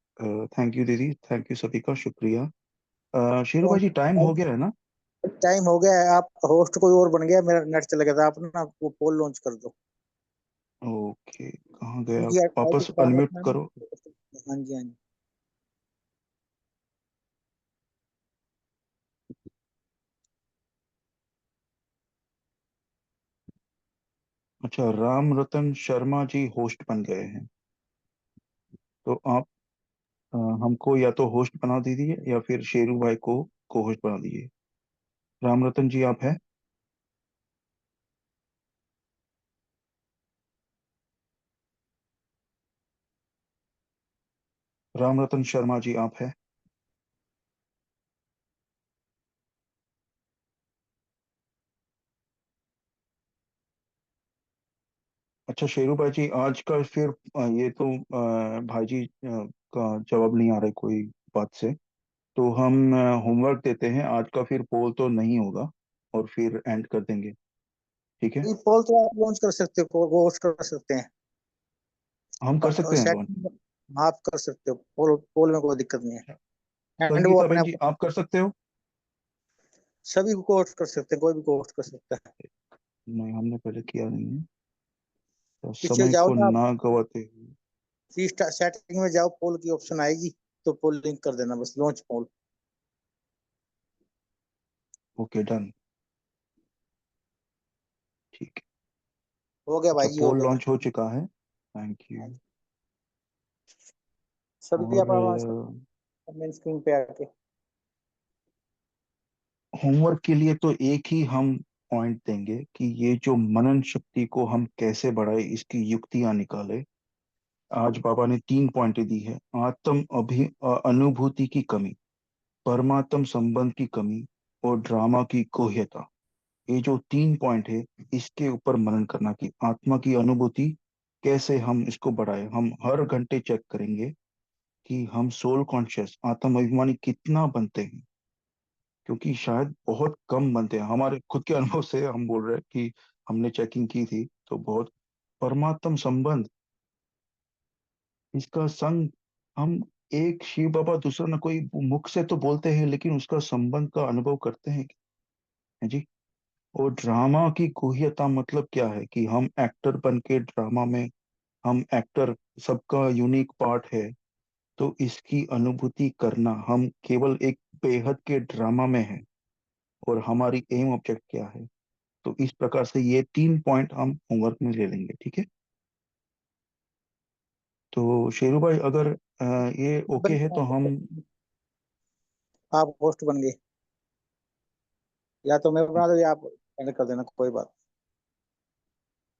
थैंक यू दीदी, थैंक यू सभी का शुक्रिया। शेरू भाई जी, टाइम हो गया है ना? टाइम हो गया है। आप होस्ट कोई और बन गया, मेरा नेट चला गया था। आप ना वो पोल लॉन्च कर दो। ओके, कहाँ गए आप? उनकी आईडी वापस काम अनम्यूट रखना ना। करो। हाँ जी हाँ जी। अच्छा, राम रतन शर्मा जी होस्ट बन गए हैं, तो आप हमको या तो होस्ट बना दीजिए या फिर शेरू भाई को होस्ट बना दीजिए। राम रतन जी, आप हैं? राम रतन शर्मा जी, आप हैं? अच्छा शेरू भाई जी, आज का फिर ये तो भाई जी का जवाब नहीं आ रहा है कोई बात से, तो हम होमवर्क देते हैं आज का, फिर पोल तो नहीं होगा और फिर एंड कर देंगे। ठीक है, ये पोल तो आप लॉन्च कर सकते हो, वो होस्ट कर सकते हैं। हम कर सकते हैं लॉन्च। सेटिंग आप कर सकते हो, पोल पोल में कोई दिक्कत नहीं है। एंड वो संगीता अपने बहन आप जी, आप कर सकते हो? सभी को होस्ट कर सकते हैं, कोई भी को होस्ट कर सकता है। नहीं, हमने पहले किया नहीं है, तो पीछे समय जाओ को ना, ना गवाते हुए। सेटिंग में जाओ, पोल की ऑप्शन आएगी, तो पोल लिंक कर देना बस, लॉन्च पोल। Okay, done. ठीक है। हो गया अच्छा, भाई जी, हो पोल गया। लॉन्च हो चुका है, थैंक यू। सभी और आप आवाज मेन स्क्रीन पे आके। होमवर्क के लिए तो एक ही हम पॉइंट देंगे कि ये जो मनन शक्ति को हम कैसे बढ़ाए, इसकी युक्तियां निकाले। आज बाबा ने 3 पॉइंट दी है, आत्म अनुभूति की कमी, परमात्म संबंध की कमी और ड्रामा की गोह्यता। ये जो 3 पॉइंट है, इसके ऊपर मनन करना कि आत्मा की अनुभूति कैसे हम इसको बढ़ाए। हम हर घंटे चेक करेंगे कि हम सोल कॉन्शियस, आत्म अभिमानी कितना बनते हैं, क्योंकि शायद बहुत कम बनते हैं। हमारे खुद के अनुभव से हम बोल रहे हैं कि हमने चेकिंग की थी तो बहुत। परमात्म संबंध, इसका संग, हम एक शिव बाबा दूसरा ना कोई, मुख से तो बोलते हैं लेकिन उसका संबंध का अनुभव करते हैं, है जी। और ड्रामा की गुह्यता मतलब क्या है कि हम एक्टर बन के ड्रामा में, हम एक्टर, सबका यूनिक पार्ट है, तो इसकी अनुभूति करना, हम केवल एक बेहद के ड्रामा में हैं और हमारी एम ऑब्जेक्ट क्या है। तो इस प्रकार से ये 3 पॉइंट हम होमवर्क में ले लेंगे, ठीक है। तो शेरू भाई, अगर ये ओके है तो हम, आप होस्ट बन गए, या तो मैं बना दो या आप एंड कर देना, कोई बात।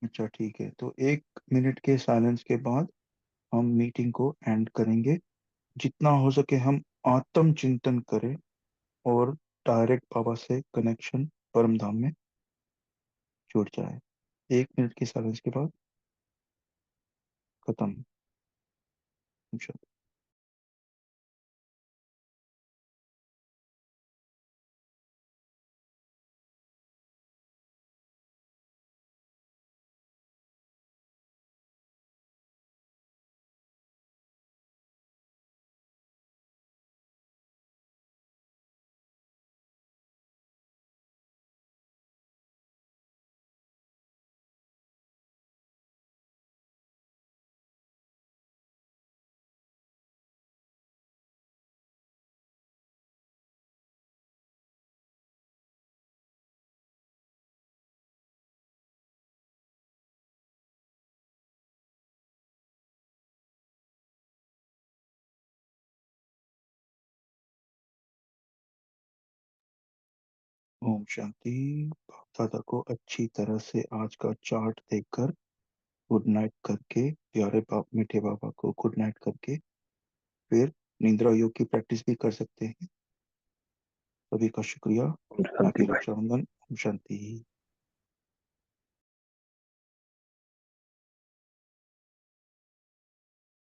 अच्छा ठीक है, तो 1 मिनट के साइलेंस के बाद हम मीटिंग को एंड करेंगे। जितना हो सके हम आत्म चिंतन करें और डायरेक्ट बाबा से कनेक्शन परम धाम में जुड़ जाए। 1 मिनट के साइलेंस के बाद खत्म। ओम शांति। बाप दादा को अच्छी तरह से आज का चार्ट देखकर गुड नाइट करके, प्यारे बाप मीठे बाबा को गुड नाइट करके फिर निद्रा योग की प्रैक्टिस भी कर सकते हैं। सभी का शुक्रिया। बाकी रक्षाबंधन। ओम शांति।